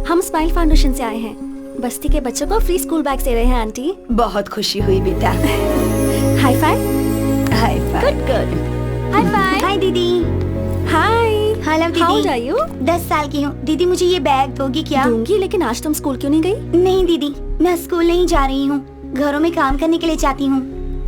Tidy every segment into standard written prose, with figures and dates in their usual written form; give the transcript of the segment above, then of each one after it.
हम smile foundation से आए हैं। बस्ती के बच्चों को फ्री स्कूल बैग दे रहे हैं आंटी। बहुत खुशी हुई बेटा। High five. High five. Good good. High five. Hi दीदी। हाय। हेलो दीदी। How are you? 10 साल की हूँ। दीदी मुझे ये बैग दोगी क्या? दूंगी, लेकिन आज तुम स्कूल क्यों नहीं गई? नहीं दीदी, मैं स्कूल नहीं जा रही हूँ, घरों में काम करने के लिए जाती हूँ।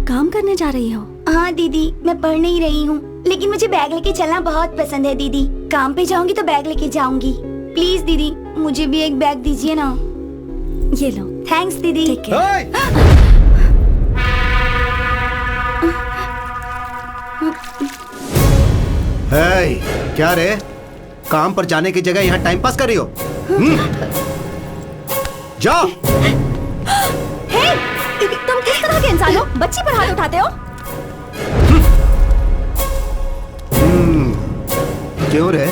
काम करने जा रही हो? हाँ दीदी, मैं पढ़ नहीं रही हूँ, लेकिन मुझे बैग लेके चलना बहुत पसंद है दीदी। काम पे जाऊंगी तो बैग लेके जाऊंगी। प्लीज दीदी, मुझे भी एक बैग दीजिए ना। ये लो। थैंक्स दीदी। Take care. क्या रे, काम पर जाने की जगह यहाँ टाइम पास कर रही हो? जाओ। हे, तुम किस तरह के इंसान हो? बच्ची पर हाथ उठाते हो? क्यों रे,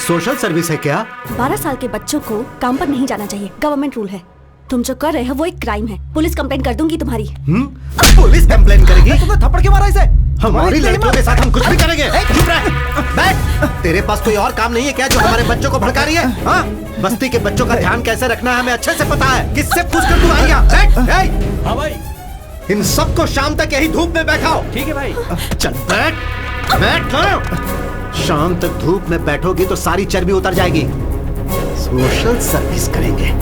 सोशल सर्विस है क्या? 12 साल के बच्चों को काम पर नहीं जाना चाहिए, गवर्नमेंट रूल है। तुम जो कर रहे हो वो एक क्राइम है। पुलिस कंप्लेंट कर दूंगी तुम्हारी। पुलिस कंप्लेंट करेगी? तुमने थप्पड़ क्यों मारा इसे? हमारी लड़कियों के साथ हम कुछ भी करेंगे। चुप रह, बैठ। तेरे पास कोई और काम नहीं है क्या जो हमारे बच्चों को भड़का रही है? हाँ? बस्ती के बच्चों का ध्यान कैसे रखना है हमें अच्छे से पता है। किससे पूछकर तू आई यहाँ? बैठ। हाँ भाई। इन सबको शाम तक यही धूप में बैठाओ। ठीक है भाई। चल बैठ, बैठ। शाम तक धूप में बैठोगी तो सारी चर्बी उतर जाएगी। सोशल सर्विस करेंगे।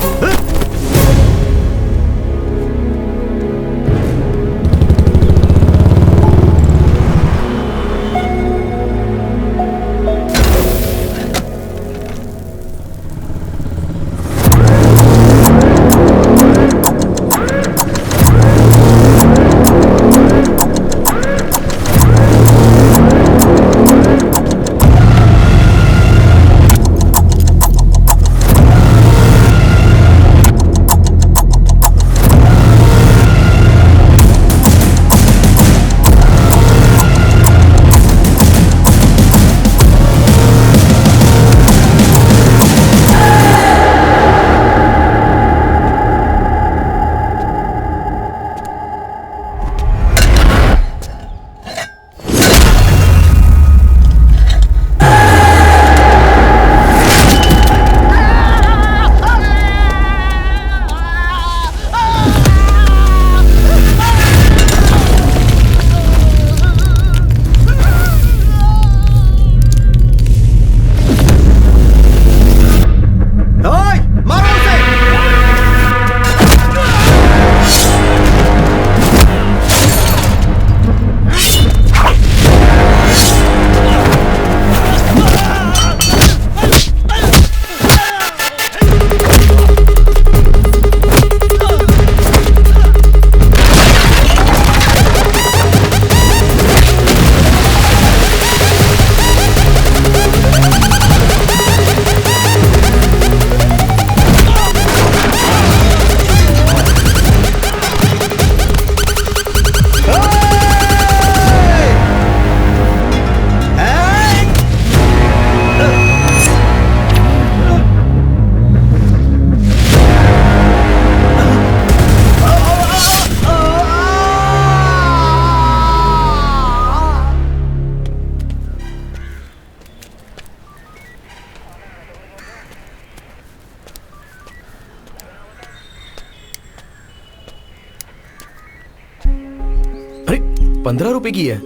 अरे 15 रुपए की है।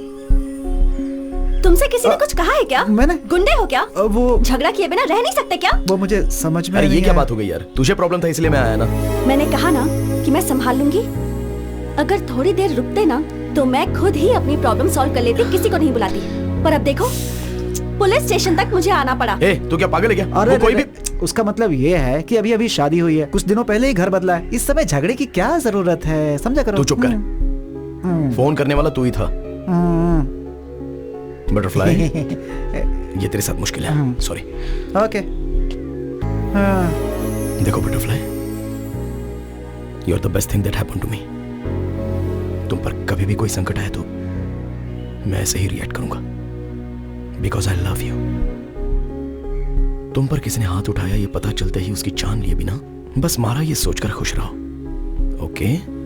तुमसे किसी ने कुछ कहा है क्या? मैंने? गुंडे हो क्या? वो झगड़ा किए बिना रह नहीं सकते क्या? वो मुझे समझ में अरे ये नहीं क्या आया। बात हो गई यार, तुझे प्रॉब्लम था इसलिए मैं आया ना। मैंने कहा ना कि मैं संभाल लूंगी। अगर थोड़ी देर रुकते ना तो मैं खुद ही अपनी प्रॉब्लम सॉल्व कर लेती, किसी को नहीं बुलाती। पर अब देखो, पुलिस स्टेशन तक मुझे आना पड़ा। ए, तू क्या पागल है क्या? अरे वो कोई भी उसका मतलब ये है कि अभी अभी शादी हुई है, कुछ दिनों पहले ही घर बदला है। इस समय झगड़े की क्या जरूरत है, समझा करो। तू चुप कर। फोन करने वाला तू ही था। बटरफ्लाई, ये तेरे साथ मुश्किल है, सॉरी। ओके। देखो butterfly, you are the best thing that happened to me. तुम पर कभी भी कोई संकट आए तो मैं ऐसे ही रिएक्ट करूंगा, बिकॉज आई लव यू। तुम पर किसी ने हाथ उठाया ये पता चलते ही उसकी जान लिए बिना बस मारा, ये सोचकर खुश रहो, ओके?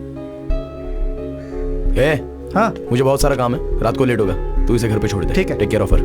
ए, हाँ, मुझे बहुत सारा काम है, रात को लेट होगा, तू इसे घर पे छोड़ दे। ठीक है। Take care of her.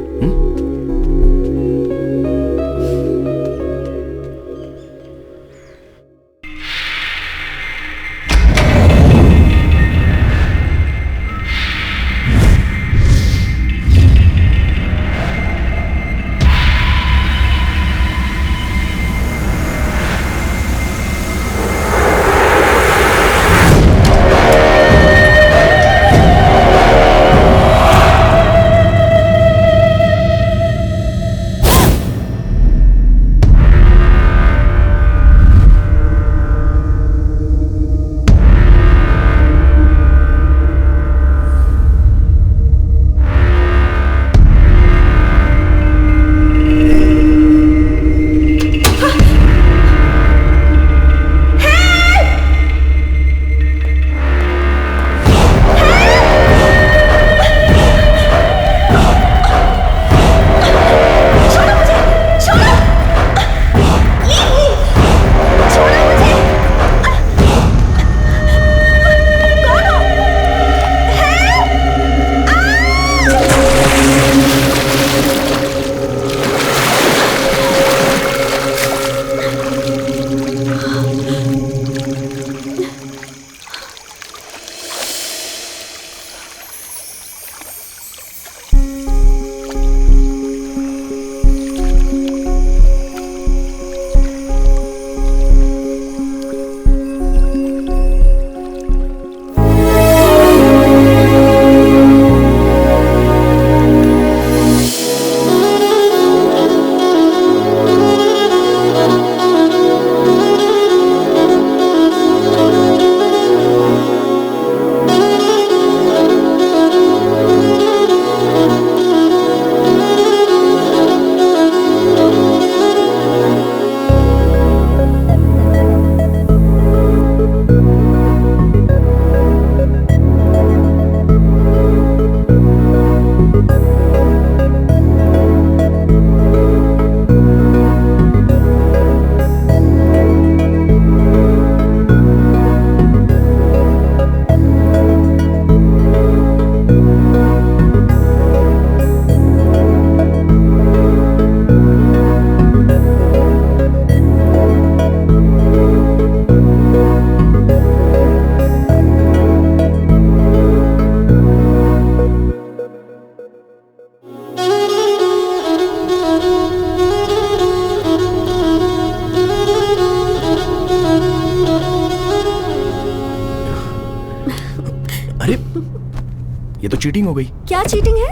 ये तो चीटिंग हो गई। क्या चीटिंग है?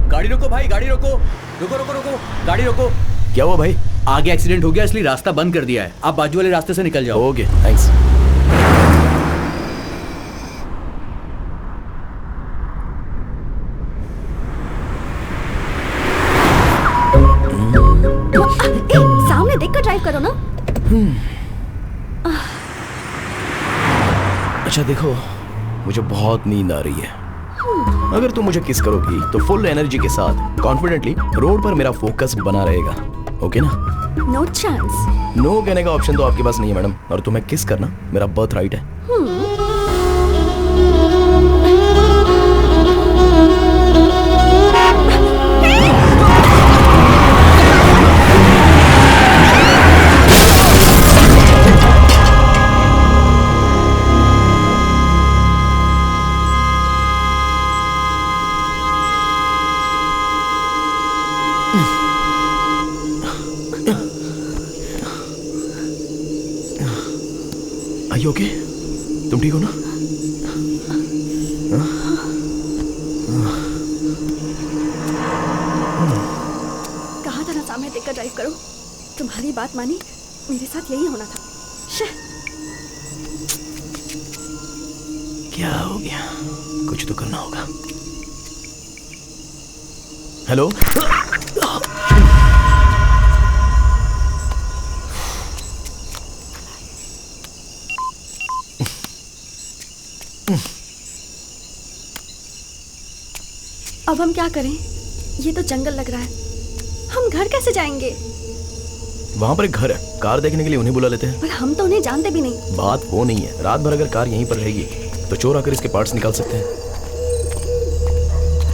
गाड़ी रोको भाई, गाड़ी रोको, रुको रुको रुको, गाड़ी रोको। क्या हुआ भाई? आगे एक्सीडेंट हो गया इसलिए रास्ता बंद कर दिया है, आप बाजू वाले रास्ते से निकल जाओ। Okay thanks. सामने देखकर ड्राइव करो ना। अच्छा देखो, मुझे बहुत नींद आ रही है। अगर तुम मुझे किस करोगी तो फुल एनर्जी के साथ कॉन्फिडेंटली रोड पर मेरा फोकस बना रहेगा, ओके ना? No chance. नो कहने का ऑप्शन तो आपके पास नहीं है मैडम, और तुम्हें किस करना मेरा बर्थ राइट है। Are you okay? तुम ठीक हो ना? कहा था ना सामने देखकर ड्राइव करो। तुम्हारी बात मानी, मेरे साथ यही होना था। शे। क्या हो गया? कुछ तो करना होगा। हेलो? अब हम क्या करें? ये तो जंगल लग रहा है, हम घर कैसे जाएंगे? वहां पर एक घर है, कार देखने के लिए उन्हें बुला लेते हैं। पर हम तो उन्हें जानते भी नहीं। बात वो नहीं है, रात भर अगर कार यहीं पर रहेगी तो चोर आकर इसके पार्ट्स निकाल सकते हैं।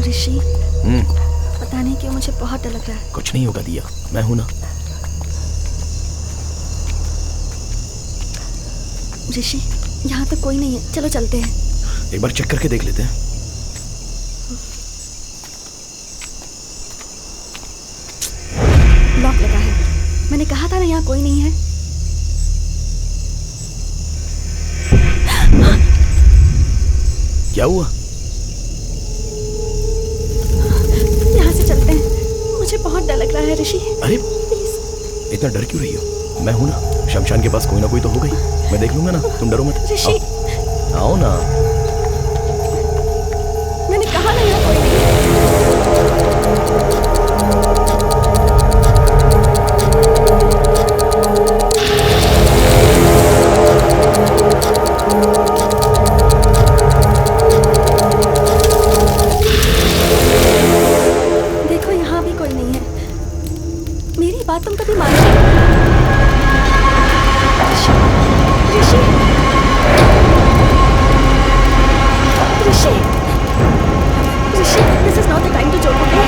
ऋषि, पता नहीं क्यों मुझे बहुत डर लग रहा है। कुछ नहीं होगा दिया, मैं हूं ना। ऋषि, यहाँ तो कोई नहीं है, चलो चलते हैं। एक बार चेक करके देख लेते हैं। लॉक लगा है, मैंने कहा था ना यहाँ कोई नहीं है। क्या हुआ? यहाँ से चलते हैं, मुझे बहुत डर लग रहा है ऋषि। अरे प्लीज। इतना डर क्यों रही हो? मैं हूं ना, शमशान के पास कोई ना कोई तो होगा ही, मैं देख लूंगा ना, तुम डरो मत। ऋषि, आओ ना। मैंने कहा ना यहाँ कोई नहीं है। देखो यहाँ भी कोई नहीं है, मेरी बात तुम कभी मानो। ऋषि, ऋषि, ऋषि, ऋषि, this is not the time to joke, okay?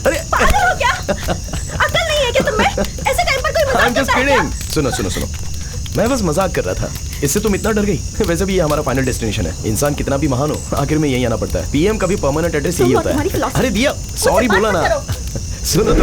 अरे पागल हो क्या? अकल नहीं है क्या तुम्हें? ऐसे टाइम पर कोई मजाक I'm just करता है क्या? kidding. सुनो सुनो सुनो, मैं बस मजाक कर रहा था। इससे तुम इतना डर गई? वैसे भी ये हमारा फाइनल डेस्टिनेशन है। इंसान कितना भी महान हो, आखिर में यही आना पड़ता है। पीएम का भी परमानेंट एड्रेस यही तुम और होता तुम्हारी है। philosophy। अरे दिया, सॉरी बात बोला मत ना। करो। सुनो तो।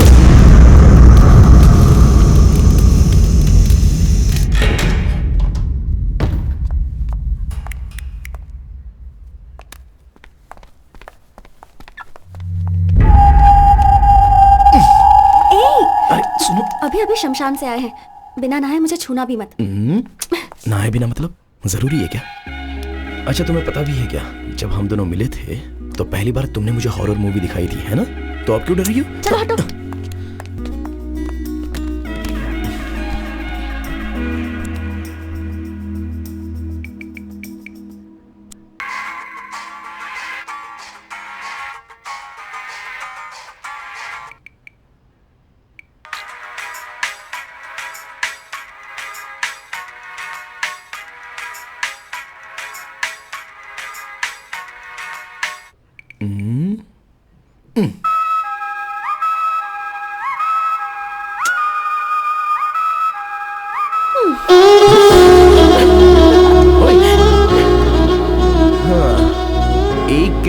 अरे सुनो, अभी अभी शमशान से आए हैं, बिना नहाए मुझे छूना भी मत। नहाए बिना मतलब जरूरी है क्या? अच्छा तुम्हें पता भी है क्या, जब हम दोनों मिले थे तो पहली बार तुमने मुझे हॉरर मूवी दिखाई थी, है ना? तो अब क्यों डर रही हो? चलो हटो।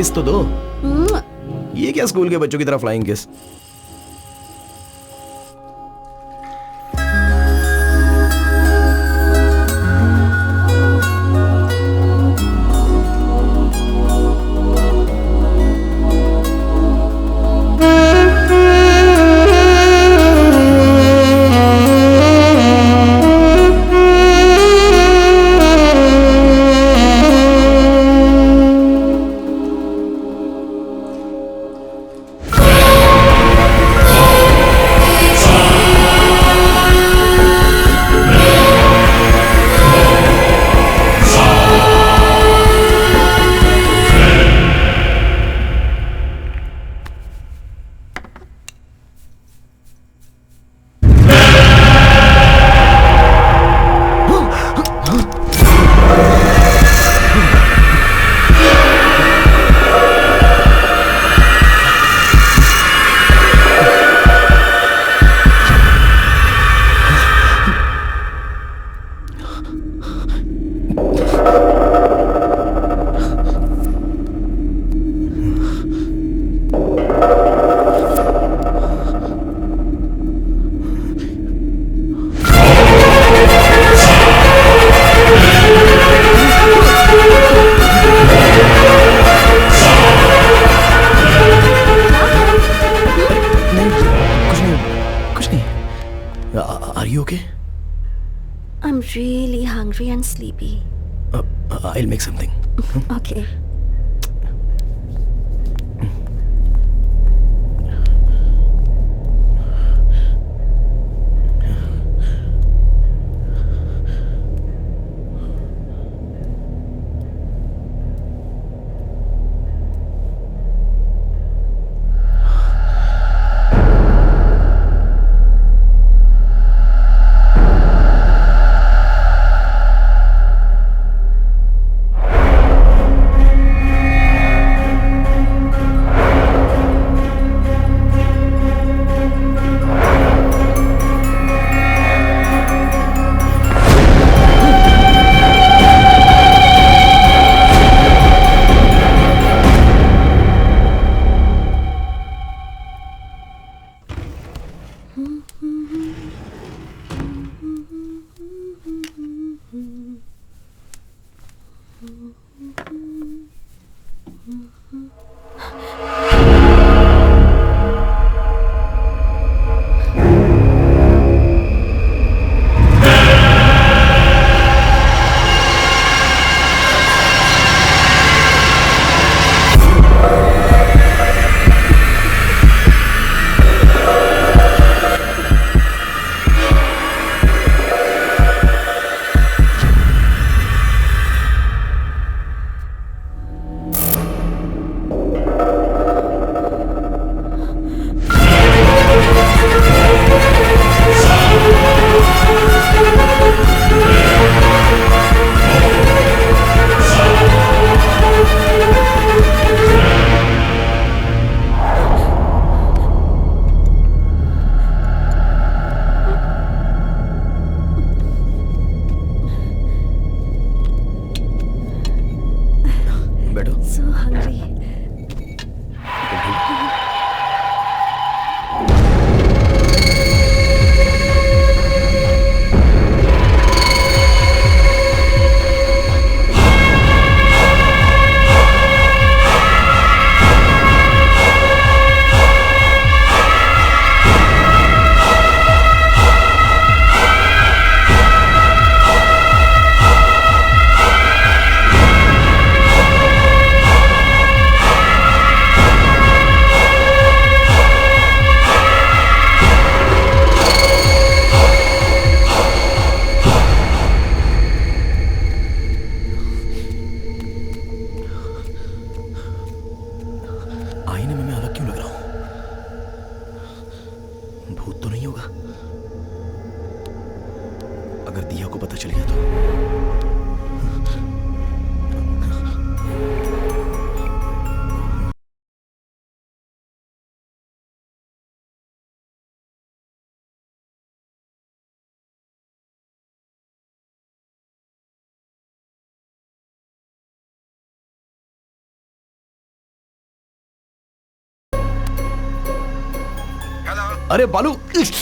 किस तो दो। म्वा। ये क्या स्कूल के बच्चों की तरह flying kiss? Are you okay? I'm really hungry and sleepy. I'll make something. Okay. बैठो। So hungry. आईने में मैं अलग क्यों लग रहा हूं? भूत तो नहीं होगा? अगर दिया को पता चल गया तो अरे बालू, अरे क्या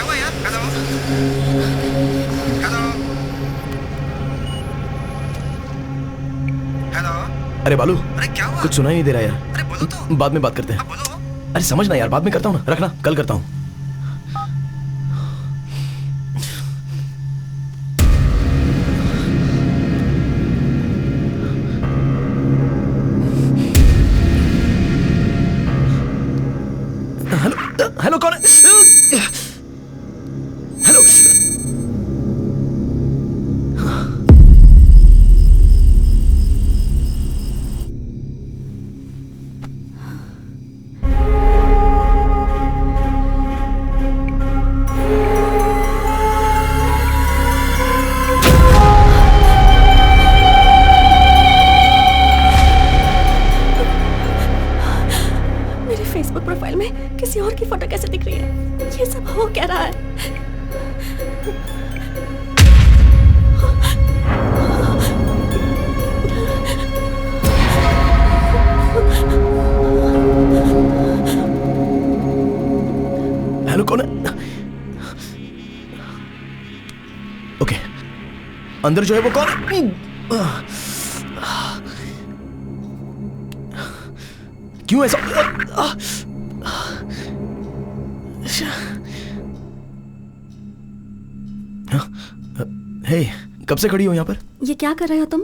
हुआ यार? हेलो। अरे बालू, अरे क्या हुआ? कुछ सुनाई नहीं दे रहा यार। अरे बोलो तो। बाद में बात करते हैं। बोलो। अरे समझ ना यार, बाद में करता हूँ ना, रखना, कल करता हूँ। हेलो हेलो, कौन है? हेलो। मेरे फेसबुक प्रोफाइल में किसी और की फोटो कैसे दिख रही है? ये सब हो क्या रहा है? हेलो, कौन है? ओके, अंदर जो है वो कौन है? क्यों ऐसा? हे, कब से खड़ी हो यहाँ पर? ये क्या कर रहे हो तुम?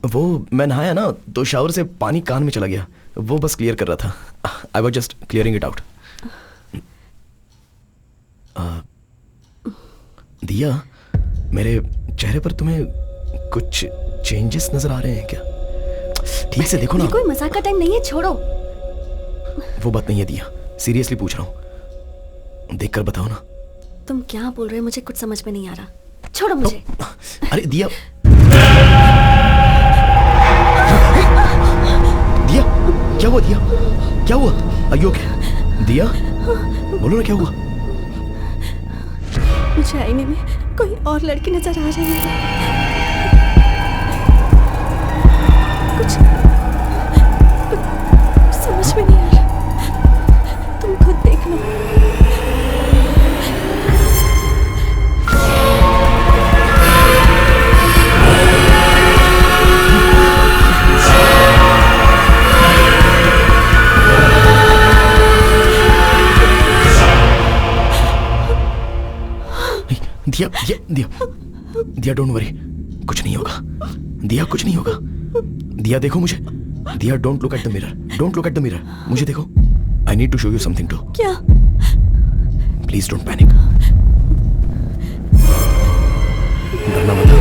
वो मैं नहाया ना, तो शावर से पानी कान में चला गया, वो बस क्लियर कर रहा था। I was just clearing it out. दिया, मेरे चेहरे पर तुम्हें कुछ चेंजेस नजर आ रहे हैं क्या? ठीक से देखो ना। ये कोई मजाक का टाइम नहीं है, छोड़ो। वो बात नहीं है दिया, सीरियसली पूछ रहा हूँ, देखकर बताओ ना। तुम क्या बोल रहे हो, मुझे कुछ समझ में नहीं आ रहा। छोड़ो मुझे। अरे दिया, दिया, क्या हुआ? दिया, क्या हुआ? Are you okay? दिया, बोलो ना क्या हुआ? मुझे आईने में कोई और लड़की नजर आ रही है। कुछ समझ में नहीं आ रहा, तुम खुद देख लो। दिया, दिया, दिया, डोंट वरी, कुछ नहीं होगा। दिया, कुछ नहीं होगा। दिया, देखो मुझे। Diya, don't look at the mirror, don't look at the mirror, मुझे देखो। I need to show you something too. क्या? प्लीज डोंट पैनिक, डरना मत।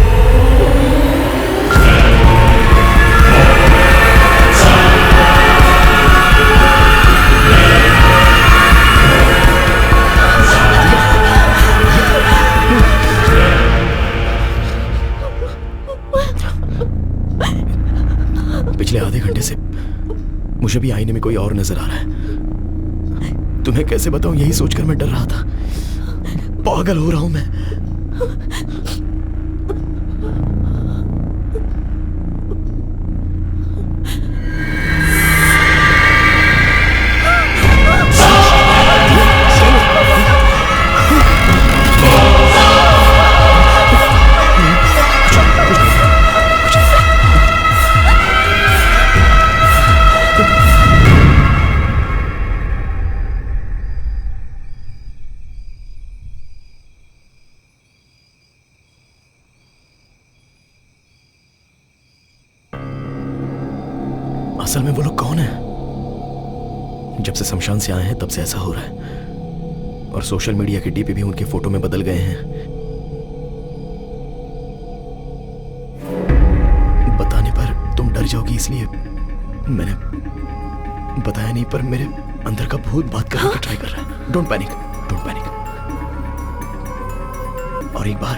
पिछले आधे घंटे से मुझे भी आईने में कोई और नजर आ रहा है। तुम्हें कैसे बताऊं, यही सोचकर मैं डर रहा था। पागल हो रहा हूं मैं। असल में वो लोग कौन है? जब से शमशान से आए हैं तब से ऐसा हो रहा है, और सोशल मीडिया के डीपी भी उनके फोटो में बदल गए हैं। बताने पर तुम डर जाओगी, इसलिए मैंने बताया नहीं, पर मेरे अंदर का भूत बात करने की ट्राई कर रहा है। Don't panic, don't panic. और एक बार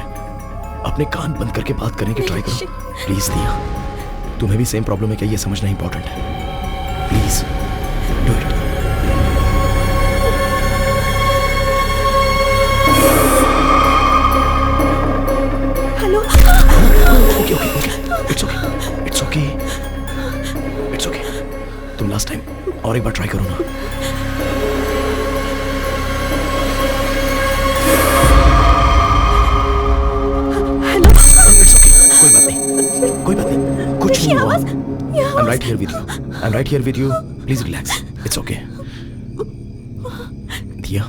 अपने कान बंद करके बात करने की ट्राई करो प्लीज। दिया, तुम्हें भी सेम प्रॉब्लम है क्या, ये समझना इंपॉर्टेंट है। Please do it. Hello. Okay okay okay, it's okay, it's okay, it's okay. तुम लास्ट टाइम, और एक बार ट्राई करो ना। इट्स ओके, कोई बात नहीं, कोई बात नहीं, कुछ नहीं हुआ। I'm right here with you. I'm right here with you. Please relax. It's okay. दिया,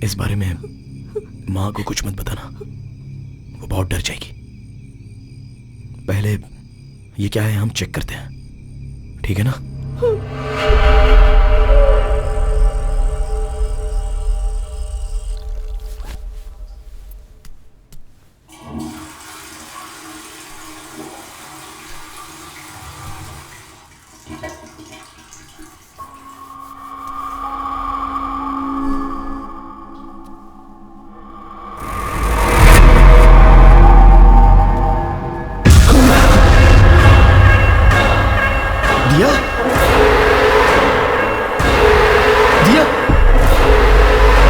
इस बारे में माँ को कुछ मत बताना, वो बहुत डर जाएगी। पहले ये क्या है हम चेक करते हैं, ठीक है ना? दिया, दिया,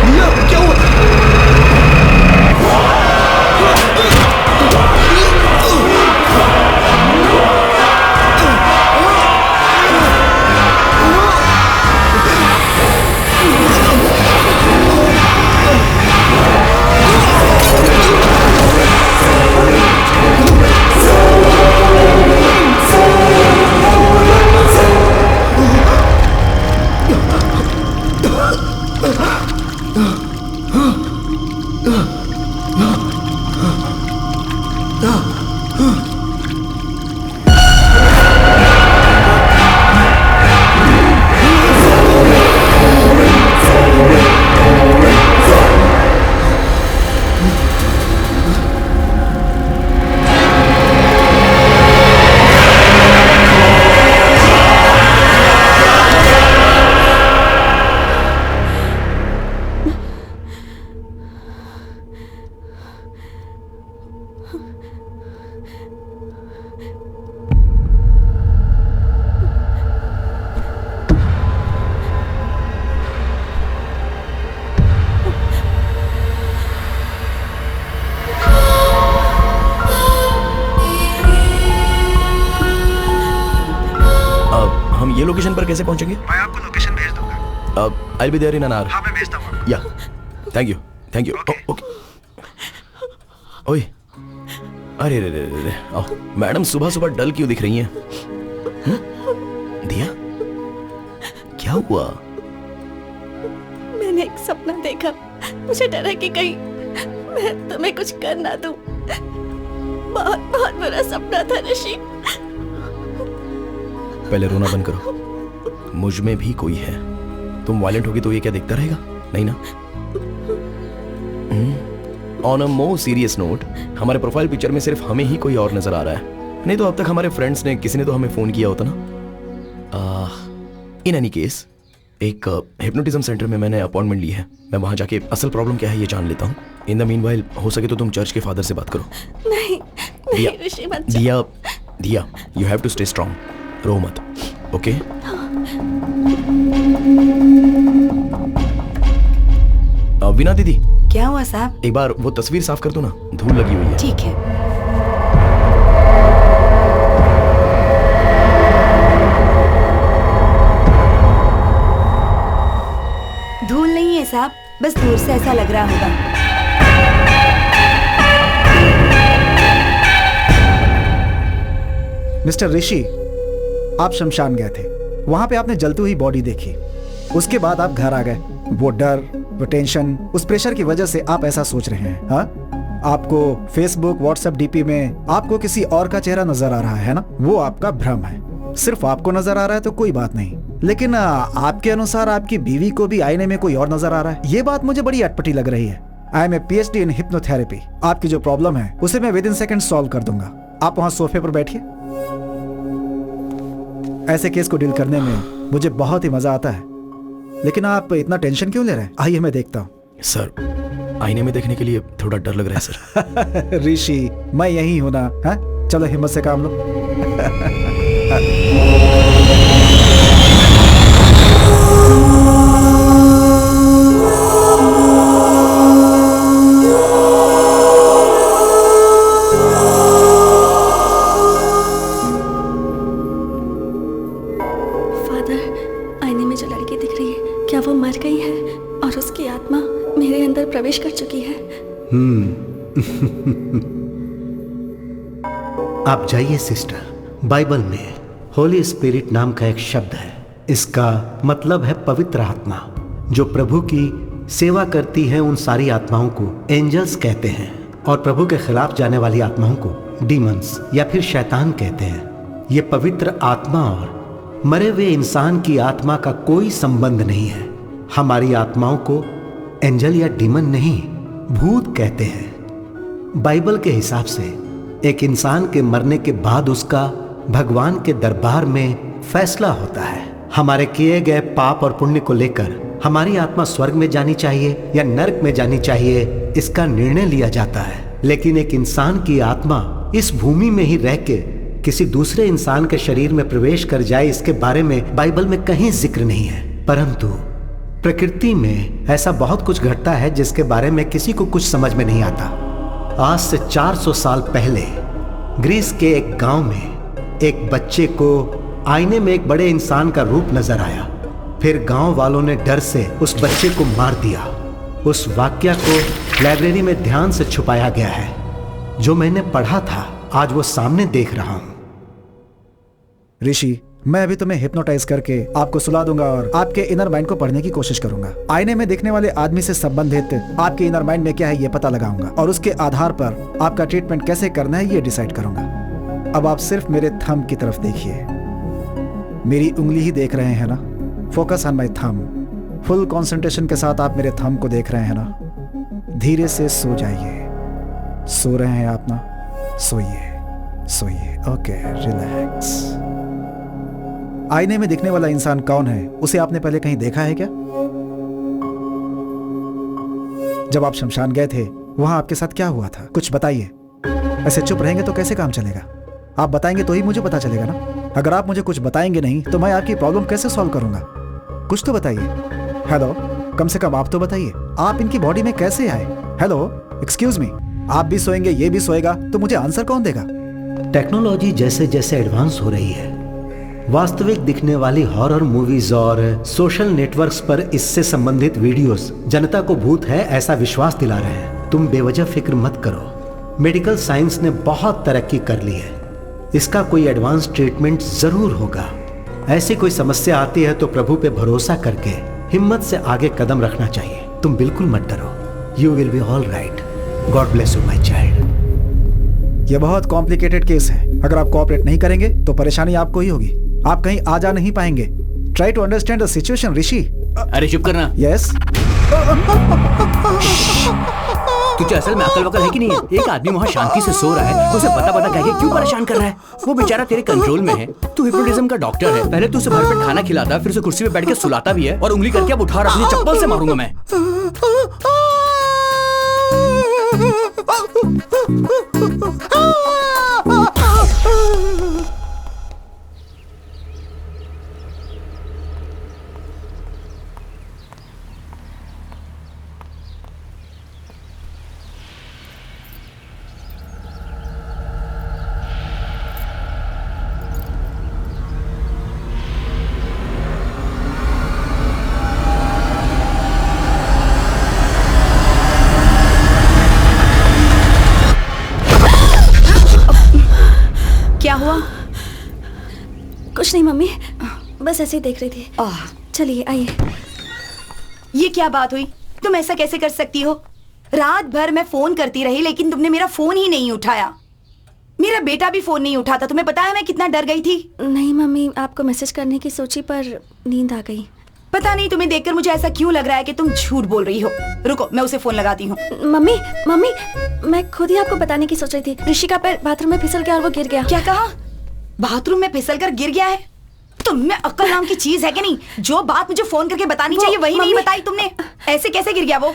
दिया, क्या हुआ? हम ये लोकेशन पर कैसे पहुंचेंगे? मैं आपको लोकेशन भेज दूंगा। I'll be there in an hour. हाँ, मैं भेजता हूँ। Yeah. Thank you. Thank you. Okay. ओए, अरे रे रे रे रे, आओ। मैडम सुबह सुबह डल क्यों दिख रही हैं? दिया, क्या हुआ? मैंने एक सपना देखा, मुझे डर है कि कहीं मैं तुम्हें कुछ कर ना दूं। बहुत बहुत बुरा सपना था ऋषि। पहले रोना बंद करो, मुझ में भी कोई है। तुम वायलेंट होगी तो ये क्या देखता रहेगा? नहीं ना? On a more serious note, हमारे प्रोफाइल पिक्चर में सिर्फ हमें ही कोई और नजर आ रहा है, नहीं तो अब तक हमारे फ्रेंड्स ने किसी ने तो हमें फोन किया होता ना। इन एनी केस, एक हिप्नोटिज्म सेंटर में मैंने अपॉइंटमेंट ली है। मैं वहां जाके असल प्रॉब्लम क्या है ये जान लेता हूँ। इन द मीनवाइल हो सके तो तुम चर्च के फादर से बात करो। नहीं नहीं ऋषि मत जा। Diya, Diya, you have to stay strong, रो मत, ओके? वीना दीदी, क्या हुआ साहब? एक बार वो तस्वीर साफ कर दो ना, धूल लगी हुई है। ठीक है। धूल नहीं है साहब, बस दूर से ऐसा लग रहा होगा। मिस्टर ऋषि, आप शमशान गए थे, वहां पे आपने जलती हुई बॉडी देखी, उसके बाद आप घर आ गए। वो डर, वो टेंशन, उस प्रेशर की वजह से आप ऐसा सोच रहे हैं। हाँ, आपको फेसबुक, व्हाट्सएप डीपी में आपको किसी और का चेहरा नजर आ रहा है ना, वो आपका भ्रम है। सिर्फ आपको नजर आ रहा है तो कोई बात नहीं, लेकिन आपके अनुसार आपकी बीवी को भी आईने में कोई और नजर आ रहा है। ये बात मुझे बड़ी अटपटी लग रही है। I am a PhD in hypnotherapy. आपकी जो प्रॉब्लम है उसे मैं विदिन सेकंड सॉल्व कर दूंगा। आप वहां सोफे पर बैठिए। ऐसे केस को डील करने में मुझे बहुत ही मजा आता है, लेकिन आप इतना टेंशन क्यों ले रहे हैं? आइए मैं देखता हूँ। सर, आईने में देखने के लिए थोड़ा डर लग रहा है सर। ऋषि, मैं यही हूं ना। हाँ, चलो हिम्मत से काम लो। क्या वो मर गई है और उसकी आत्मा मेरे अंदर प्रवेश कर चुकी है? आप जाइए सिस्टर। बाइबल में होली स्पिरिट नाम का एक शब्द है। इसका मतलब है पवित्र आत्मा। जो प्रभु की सेवा करती है उन सारी आत्माओं को एंजल्स कहते हैं, और प्रभु के खिलाफ जाने वाली आत्माओं को डीमंस या फिर शैतान कहते हैं। ये पवित्र आत्मा और मरे हुए इंसान की आत्मा का कोई संबंध नहीं है। हमारी आत्माओं को एंजल या डीमन नहीं, भूत कहते हैं। बाइबल के हिसाब से एक इंसान के मरने के बाद उसका भगवान के दरबार में फैसला होता है। हमारे किए गए पाप और पुण्य को लेकर हमारी आत्मा स्वर्ग में जानी चाहिए या नरक में जानी चाहिए, इसका निर्णय लिया जाता है। लेकिन एक इंसान की आत्मा इस भूमि में ही रह के किसी दूसरे इंसान के शरीर में प्रवेश कर जाए, इसके बारे में बाइबल में कहीं जिक्र नहीं है। परंतु प्रकृति में ऐसा बहुत कुछ घटता है जिसके बारे में किसी को कुछ समझ में नहीं आता। आज से 400 साल पहले ग्रीस के एक गांव में एक बच्चे को आईने में एक बड़े इंसान का रूप नजर आया। फिर गांव वालों ने डर से उस बच्चे को मार दिया। उस वाक्य को लाइब्रेरी में ध्यान से छुपाया गया है। जो मैंने पढ़ा था आज वो सामने देख रहा हूं। ऋषि, मैं अभी तुम्हें हिप्नोटाइज करके आपको सुला दूंगा और आपके इनर माइंड को पढ़ने की कोशिश करूंगा। आईने में देखने वाले आदमी से संबंधित आपके इनर माइंड में क्या है ये पता लगाऊंगा और उसके आधार पर आपका ट्रीटमेंट कैसे करना है ये डिसाइड करूंगा। अब आप सिर्फ मेरे थंब की तरफ देखिए। मेरी उंगली ही देख रहे हैं ना? Focus on my thumb. Full concentration के साथ आप मेरे थंब को देख रहे हैं ना? धीरे से सो जाइए। सो रहे हैं आप ना? सोइए सोइए। Okay, relax. आईने में दिखने वाला इंसान कौन है, उसे आपने पहले कहीं देखा है क्या? जब आप शमशान गए थे वहां आपके साथ क्या हुआ था, कुछ बताइए। ऐसे चुप रहेंगे तो कैसे काम चलेगा? आप बताएंगे तो ही मुझे पता चलेगा ना। अगर आप मुझे कुछ बताएंगे नहीं तो मैं आपकी प्रॉब्लम कैसे सॉल्व करूंगा? कुछ तो बताइए। हेलो, कम से कम आप तो बताइए, आप इनकी बॉडी में कैसे आए? हेलो, एक्सक्यूज मी, आप भी सोएंगे ये भी सोएगा तो मुझे आंसर कौन देगा? टेक्नोलॉजी जैसे जैसे एडवांस हो रही है, वास्तविक दिखने वाली हॉरर मूवीज और सोशल नेटवर्क्स पर इससे संबंधित वीडियोस जनता को भूत है ऐसा विश्वास दिला रहे हैं। तुम बेवजह फिक्र मत करो। मेडिकल साइंस ने बहुत तरक्की कर ली है। इसका कोई एडवांस ट्रीटमेंट जरूर होगा। ऐसी कोई समस्या आती है तो प्रभु पे भरोसा करके हिम्मत से आगे कदम रखना चाहिए। तुम बिल्कुल मत डरो। You will be all right. God bless you my child. यह बहुत कॉम्प्लिकेटेड केस है। अगर आप कोऑपरेट नहीं करेंगे तो परेशानी आपको ही होगी। आप कहीं आ जा नहीं पाएंगे। Try to understand the situation Rishi. अरे चुप करना। यस। तुझे असल में अकल वकल है कि नहीं है? एक आदमी वहाँ शांति से सो रहा है, उसे पता कह के क्यों परेशान कर रहा है? वो बेचारा तेरे कंट्रोल में है। तू हिप्नोटिज्म का डॉक्टर है। पहले तू उसे भरपेट खाना खिलाता, फिर उसे कुर्सी पे बैठ के सुलाता भी है और उंगली करके अब उठा रहा है। चप्पल से मारूंगा मैं। क्या हुआ? कुछ नहीं मम्मी, बस ऐसे ही देख रही थी। चलिए आइए। ये क्या बात हुई? तुम ऐसा कैसे कर सकती हो? रात भर मैं फोन करती रही लेकिन तुमने मेरा फोन ही नहीं उठाया। मेरा बेटा भी फोन नहीं उठाता। तुम्हें पता है मैं कितना डर गई थी? नहीं मम्मी, आपको मैसेज करने की सोची पर नींद आ गई। पता नहीं तुम्हें देखकर मुझे ऐसा क्यों लग रहा है कि तुम झूठ बोल रही हो। रुको, मैं उसे फोन लगाती हूँ। मम्मी मम्मी, मैं खुद ही आपको बताने की सोच रही थी। ऋषि का पैर बाथरूम में फिसल गया और वो गिर गया। क्या कहा? बाथरूम में फिसलकर गिर गया है? तुम में अक्ल नाम की चीज है कि नहीं? जो बात मुझे फोन करके बतानी चाहिए वही नहीं बताई तुमने। ऐसे कैसे गिर गया वो?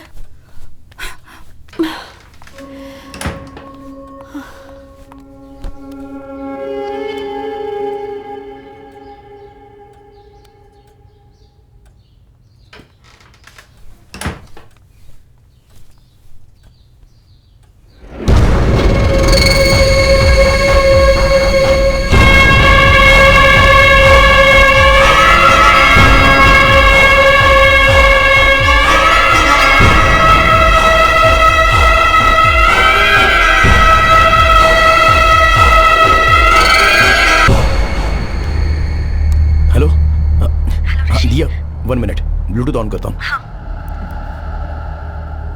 1 मिनट, ब्लूटूथ ऑन करता हूँ।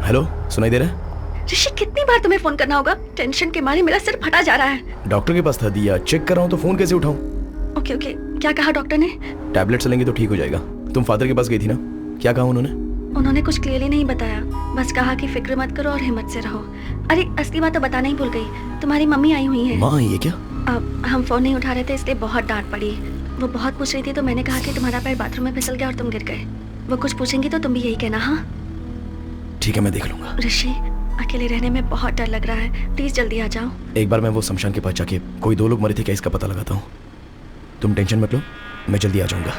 हेलो, सुनाई दे रहा है? ऋषि कितनी बार तुम्हें फोन करना होगा? टेंशन के मारे मेरा सिर फटा जा रहा है। डॉक्टर के पास था दिया, चेक कर रहा हूँ तो फोन कैसे उठाऊं? ओके ओके, क्या कहा डॉक्टर ने? टैबलेट्स लेंगे तो ठीक हो जाएगा। तुम फादर के पास गई थी ना, क्या कहा उन्होंने? उन्होंने कुछ क्लियरली नहीं बताया, बस कहा कि फिक्र मत करो और हिम्मत से रहो। अरे असली बात तो बताना ही भूल गई, तुम्हारी मम्मी आई हुई है। माँ ये क्या? अब हम फोन नहीं उठा रहे थे इसलिए बहुत डांट पड़ी। वो बहुत पूछ रही थी तो मैंने कहा कि तुम्हारा पैर बाथरूम में फिसल गया और तुम गिर गए। वो कुछ पूछेंगी तो तुम भी यही कहना। हाँ ठीक है, मैं देख लूंगा। ऋषि, अकेले रहने में बहुत डर लग रहा है, प्लीज जल्दी आ जाओ। एक बार मैं वो शमशान के पास जाके कोई 2 लोग मरे थे क्या इसका पता लगाता हूँ। तुम टेंशन मत लो, मैं जल्दी आ जाऊंगा।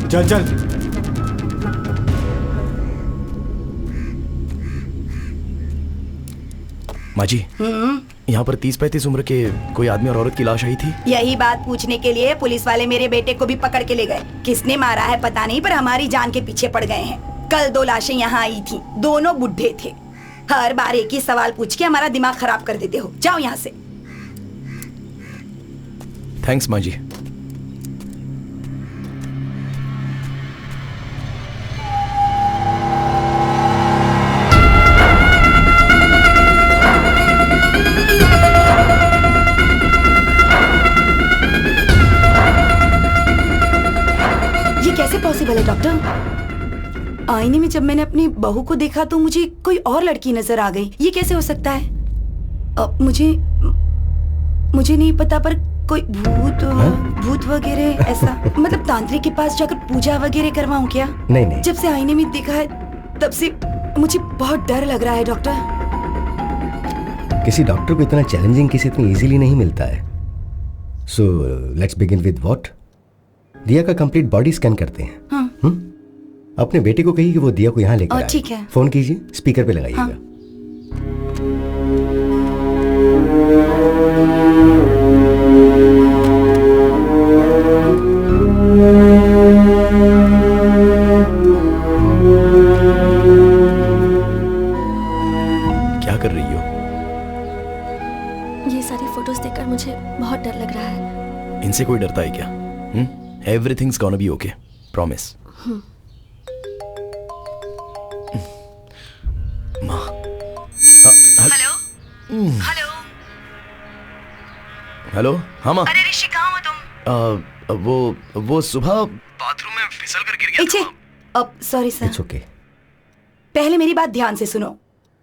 चल चल। माँ जी, यहाँ पर 30-35 उम्र के कोई आदमी और औरत की लाश आई थी। यही बात पूछने के लिए पुलिस वाले मेरे बेटे को भी पकड़ के ले गए। किसने मारा है पता नहीं, पर हमारी जान के पीछे पड़ गए हैं। कल 2 लाशें यहाँ आई थी, दोनों बुढ़े थे। हर बार एक ही सवाल पूछ के हमारा दिमाग खराब कर देते हो। जाओ यहाँ से। थैंक्स माँ जी। पॉसिबल है डॉक्टर? आईने में जब मैंने अपनी बहू को देखा तो मुझे कोई और लड़की नजर आ गई। ये कैसे हो सकता है? मुझे नहीं पता, पर कोई भूत वगैरह ऐसा। मतलब तांत्रिक के पास जाकर पूजा वगैरह करवाऊं क्या? नहीं। जब से आईने में देखा है तब से मुझे बहुत डर लग रहा है डॉक्टर। किसी डॉक्टर को इतना चैलेंजिंग केस इतनी इजीली नहीं मिलता है। So let's begin with what? दिया का कंप्लीट बॉडी स्कैन करते हैं। हाँ। अपने बेटे को कहिए कि वो दिया को यहाँ लेकर आए। ठीक है। फोन कीजिए, स्पीकर पे लगाइएगा। हाँ। क्या कर रही हो? ये सारी फोटोज देखकर मुझे बहुत डर लग रहा है। इनसे कोई डरता है क्या? Everything's gonna be okay. Promise. माँ। Hello hello hello. हाँ माँ। अरे ऋषि, कहाँ हो तुम? वो सुबह बाथरूम में फिसल कर गिर गया था। अब सॉरी सर। It's okay. पहले मेरी बात ध्यान से सुनो।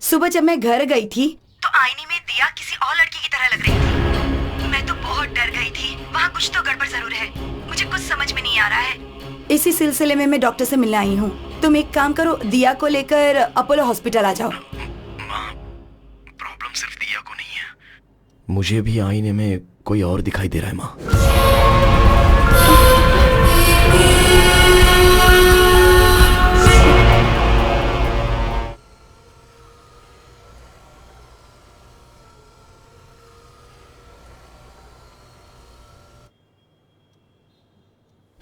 सुबह जब मैं घर गई थी तो आईने में दिया किसी और लड़की की तरह लग रही थी। मैं तो बहुत डर गई थी। वहाँ कुछ तो गड़बड़ जरूर है, मुझे कुछ समझ में नहीं आ रहा है। इसी सिलसिले में मैं डॉक्टर से मिलने आई हूँ। तुम एक काम करो, दिया को लेकर अपोलो हॉस्पिटल आ जाओ। माँ, प्रॉब्लम सिर्फ दिया को नहीं है, मुझे भी आईने में कोई और दिखाई दे रहा है माँ।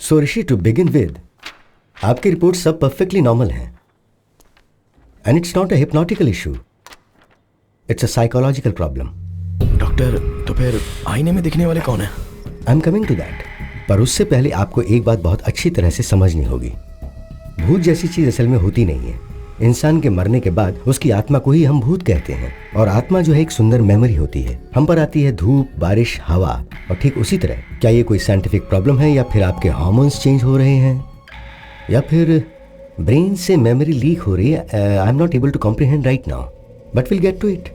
So Rishi, to begin with, आपकी रिपोर्ट सब परफेक्टली नॉर्मल हैं and it's not a hypnotical issue, it's a psychological problem. Doctor, तो फिर आईने में दिखने वाले कौन है? I am coming to that, पर उससे पहले आपको एक बात बहुत अच्छी तरह से समझनी होगी। भूत जैसी चीज असल में होती नहीं है। इंसान के मरने के बाद उसकी आत्मा को ही हम भूत कहते हैं, और आत्मा जो है एक सुंदर मेमोरी होती है। हम पर आती है धूप, बारिश, हवा, और ठीक उसी तरह क्या ये कोई साइंटिफिक प्रॉब्लम है, या फिर आपके हार्मोन्स चेंज हो रहे हैं, या फिर ब्रेन से मेमोरी लीक हो रही है? I am not able to comprehend right now, but will get to it.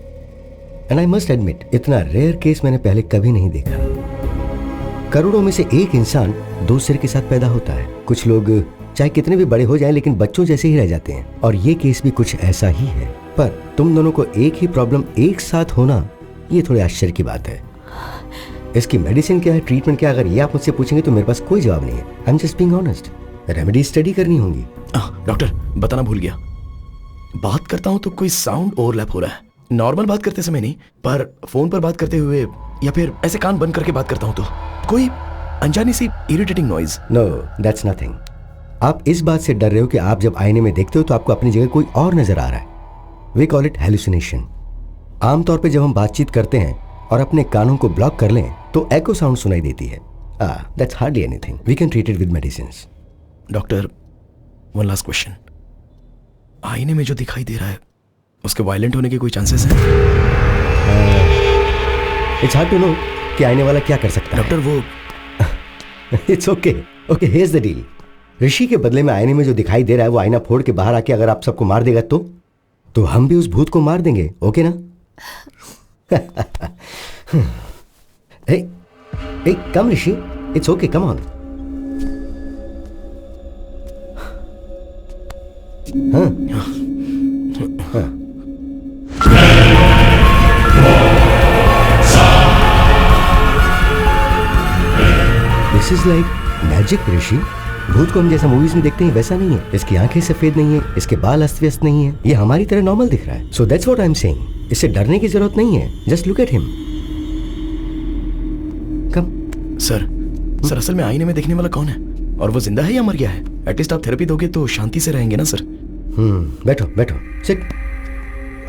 And I must admit, इतना रेयर केस मैंने पहले कभी नहीं देखा। करोड़ों में से एक इंसान 2 सिर के साथ पैदा होता है। कुछ लोग चाहे कितने भी बड़े हो जाएं लेकिन बच्चों जैसे ही रह जाते हैं, और ये केस भी कुछ ऐसा ही है। पर तुम दोनों को एक ही प्रॉब्लम एक साथ होना, ये थोड़े आश्चर्य की बात है। इसकी मेडिसिन क्या है, ट्रीटमेंट क्या, अगर ये आप मुझसे पूछेंगे तो मेरे पास कोई जवाब नहीं है। I am just being honest. Remedy study करनी होंगी। डॉक्टर, बताना भूल गया, बात करता हूँ तो कोई साउंड ओवरलैप हो रहा है। नॉर्मल बात करते समय नहीं, पर फोन पर बात करते हुए या फिर ऐसे कान बंद करके बात करता हूँ तो कोई अनजानी सी irritating noise. No, that's nothing. आप इस बात से डर रहे हो कि आप जब आईने में देखते हो तो आपको अपनी जगह कोई और नजर आ रहा है। We call it hallucination. आमतौर पे जब हम बातचीत करते हैं और अपने कानों को ब्लॉक कर लें तो एको साउंड सुनाई देती है। That's hardly anything. We can treat it with medicines. Doctor, one last question. आईने में जो दिखाई दे रहा है उसके वायलेंट होने के कोई चांसेस हैं? इट्स हार्ड टू नो कि आईने वाला क्या कर सकता है। डॉक्टर वो it's okay okay, here's the deal. Rishi के बदले में आईने में जो दिखाई दे रहा है वो आईना फोड़ के बाहर आके अगर आप सबको मार देगा तो हम भी उस भूत को मार देंगे। ओके ना? hey, come Rishi, it's okay, come on. This is like magic ऋषि। भूत को हम जैसा मूवीज में देखते हैं वैसा नहीं है। इसकी आंखें सफेद नहीं है, इसके बाल अस्त व्यस्त नहीं है, ये हमारी तरह नॉर्मल दिख रहा है। So that's what I am saying. इससे डरने की जरूरत नहीं है। Just look at him. Come. Sir असल में आईने में देखने वाला कौन है और वो जिंदा है या मर गया है? एटलीस्ट आप थेरेपी दोगे तो शांति से रहेंगे ना सर। बैठो sit.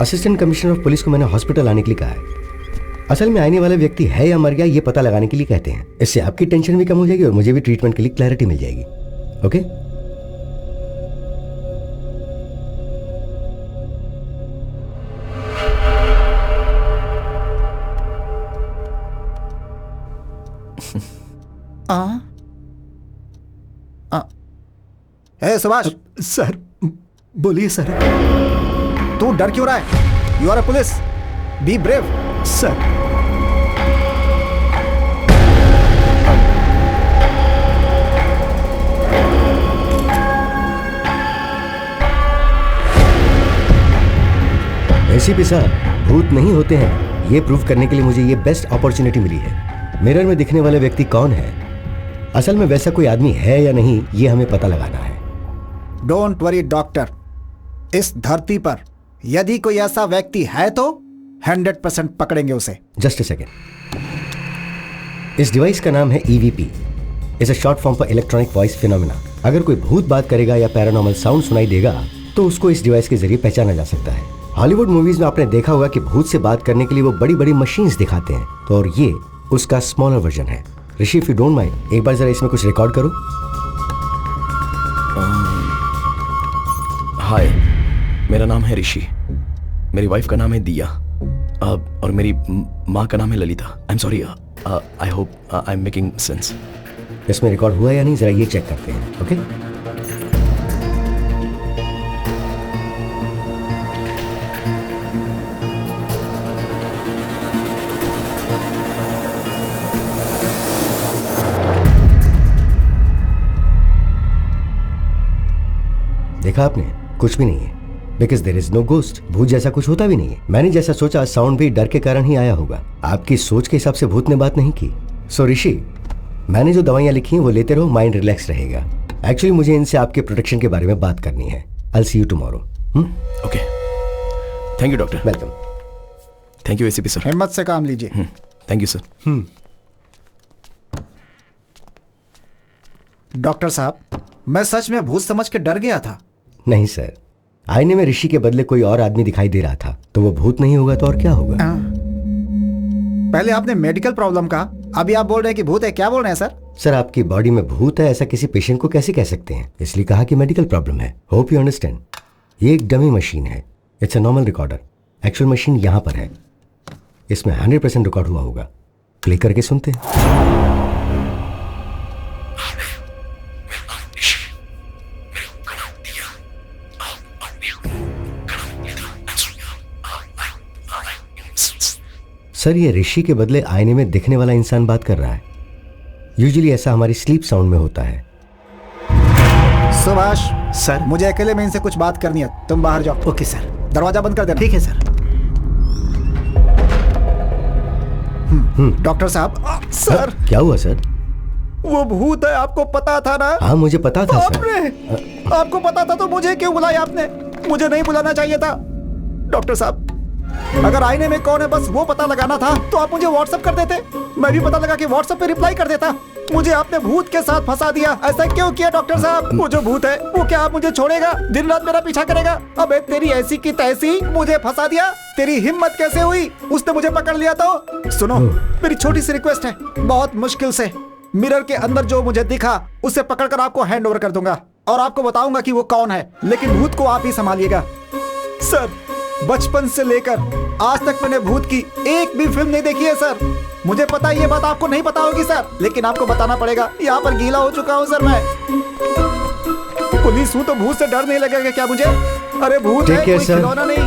Assistant commissioner of police को मैंने हॉस्पिटल आने के लिए कहा है। असल में आने वाला व्यक्ति है या मर गया ये पता लगाने के लिए कहते हैं। इससे आपकी टेंशन भी कम हो जाएगी और मुझे भी ट्रीटमेंट के लिए क्लैरिटी मिल जाएगी। ओके? सुभाष। सर बोलिए सर। तू डर क्यों रहा है? You are a police, be brave. Sir ACP साहब, भूत नहीं होते हैं ये प्रूव करने के लिए मुझे ये बेस्ट अपॉर्चुनिटी मिली है। मिरर में दिखने वाले व्यक्ति कौन है, असल में वैसा कोई आदमी है या नहीं, ये हमें पता लगाना है। डोंट वरी डॉक्टर, इस धरती पर यदि कोई ऐसा व्यक्ति है तो 100% पकड़ेंगे उसे। Just a second. इस डिवाइस का नाम है EVP। Is a short form for electronic voice phenomena. अगर कोई भूत बात करेगा या पैरानॉर्मल साउंड सुनाई देगा तो उसको इस डिवाइस के जरिए पहचाना जा सकता है। हॉलीवुड मूवीज में आपने देखा होगा कि भूत से बात करने के लिए वो बड़ी बड़ी मशीन्स दिखाते हैं, तो और ये उसका स्मॉलर वर्जन है। ऋषि, इफ यू डोंट माइंड, एक बार जरा इसमें कुछ रिकॉर्ड करो। हाय, मेरा नाम है ऋषि, मेरी वाइफ का नाम है दिया, और मेरी माँ का नाम है Lalita. I am sorry, I hope I am making sense. इसमें रिकॉर्ड हुआ या नहीं जरा ये चेक करते हैं। ओके? देखा आपने, कुछ भी नहीं है। Because there is no ghost. भूत जैसा कुछ होता भी नहीं है। मैंने जैसा सोचा साउंड भी डर के कारण ही आया होगा। आपकी सोच के हिसाब से भूत ने बात नहीं की। सो ऋषि, मैंने जो दवाइयां लिखी हैं वो लेते रहो, माइंड रिलैक्स रहेगा। एक्चुअली मुझे इनसे आपके प्रोटेक्शन के बारे में बात करनी है। I will see you tomorrow. Okay, thank you doctor. Welcome. Thank you ACP sir. हिम्मत से काम लीजिए। Thank you sir. डॉक्टर साहब, मैं सच में भूत समझ के डर गया था। नहीं सर, आईने में ऋषि के बदले कोई और आदमी दिखाई दे रहा था, तो वो भूत नहीं होगा तो और क्या होगा? पहले आपने मेडिकल प्रॉब्लम कहा, अभी आप बोल रहे हैं कि भूत है। क्या बोल रहे हैं सर? सर, आपकी बॉडी में भूत है ऐसा किसी पेशेंट को कैसे कह सकते हैं? इसलिए कहा कि मेडिकल प्रॉब्लम है। Hope you understand. ये एक डमी मशीन है। It's a normal recorder. Actual machine यहाँ पर है। इसमें 100% रिकॉर्ड हुआ होगा। प्ले करके सुनते हैं। सर, ये ऋषि के बदले आईने में दिखने वाला इंसान बात कर रहा है। यूजुअली ऐसा हमारी स्लीप साउंड में होता है। सुभाष सर, मुझे अकेले में इनसे कुछ बात करनी है, तुम बाहर जाओ। Okay sir. दरवाजा बंद कर देना। ठीक है सर। डॉक्टर साहब। सर, क्या हुआ सर? वो भूत है, आपको पता था ना? हाँ, मुझे पता था सर। आपको पता था तो मुझे क्यों बुलाया आपने? मुझे नहीं बुलाना चाहिए था। डॉक्टर साहब, अगर आईने में कौन है बस वो पता लगाना था तो आप मुझे व्हाट्सएप कर देते, मैं भी पता लगा के व्हाट्सएप पे रिप्लाई कर देता। मुझे आपने भूत के साथ फंसा दिया। ऐसा क्यों किया डॉक्टर साहब? वो जो भूत है वो क्या आप मुझे छोड़ेगा? दिन रात मेरा पीछा करेगा? अबे तेरी ऐसी की तैसी, मुझे फंसा दिया। तेरी हिम्मत कैसे हुई? उसने मुझे पकड़ लिया तो। सुनो, मेरी छोटी सी रिक्वेस्ट है, बहुत मुश्किल से मिरर के अंदर जो मुझे दिखा उसे पकड़कर आपको हैंड ओवर कर दूंगा और आपको बताऊंगा कि वो कौन है, लेकिन भूत को आप ही संभालिएगा। सर, बचपन से लेकर आज तक मैंने भूत की एक भी फिल्म नहीं देखी है सर। मुझे पता है ये बात आपको नहीं पता होगी सर, लेकिन आपको बताना पड़ेगा। यहाँ पर गीला हो चुका हूँ सर मैं। पुलिस हूँ तो भूत से डर नहीं लगेगा क्या मुझे? अरे भूत है, कोई खिलौना नहीं।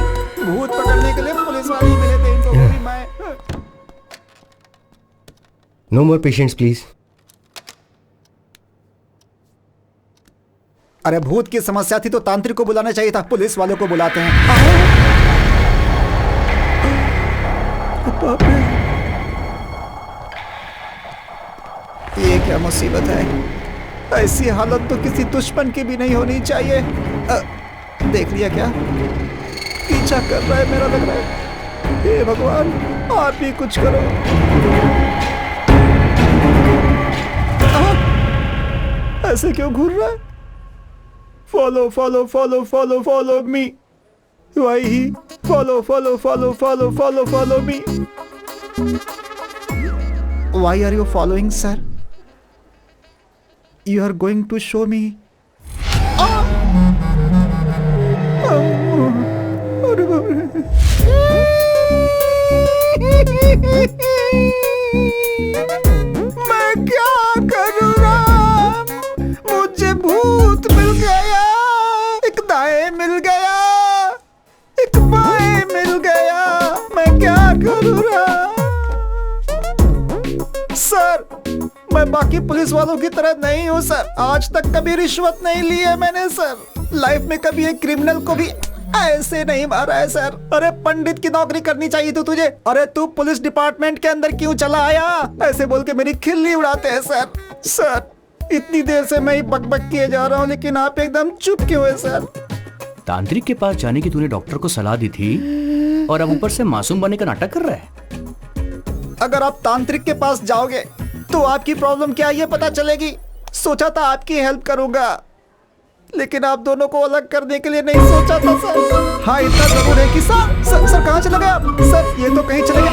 भूत पकड़ने के लिए पुलिस वाले ही मिले थे, इनको भी मैं। No more patients please. अरे भूत की समस्या थी तो तांत्रिक को बुलाना चाहिए था, पुलिस वालों को बुलाते हैं। ये क्या मुसीबत है? ऐसी हालत तो किसी दुश्मन की भी नहीं होनी चाहिए। देख लिया क्या? पीछा कर रहा है मेरा, लग रहा है। हे भगवान, आप ही कुछ करो। ऐसे क्यों घूर रहा है? Follow follow follow follow follow me. Why he follow follow follow follow follow follow me? Why are you following, sir? You are going to show me. मैं क्या करूँ राम? मुझे भूत मिल गया, एक दाएं मिल गया, एक बाएं मिल गया। मैं क्या करूँ राम? सर, मैं बाकी पुलिस वालों की तरह नहीं हूँ सर। आज तक कभी रिश्वत नहीं ली है मैंने सर। लाइफ में कभी एक क्रिमिनल को भी ऐसे नहीं मारा है सर। अरे पंडित की नौकरी करनी चाहिए थी तुझे। अरे तू पुलिस डिपार्टमेंट के अंदर क्यों चला आया? ऐसे बोल के मेरी खिल्ली उड़ाते हैं सर। सर, इतनी देर से मैं ही बकबक किए जा रहा हूँ, लेकिन आप एकदम चुप क्यों है सर? तांत्रिक के पास जाने की तूने डॉक्टर को सलाह दी थी और अब ऊपर से मासूम बनने का नाटक कर रहा है। अगर आप तांत्रिक के पास जाओगे तो आपकी प्रॉब्लम क्या है ये पता चलेगी। सोचा था आपकी हेल्प करूंगा, लेकिन आप दोनों को अलग करने के लिए नहीं सोचा था सर। हाँ, इतना जरूर है कि सर कहाँ चले गए आप? सर, ये तो कहीं चले गए।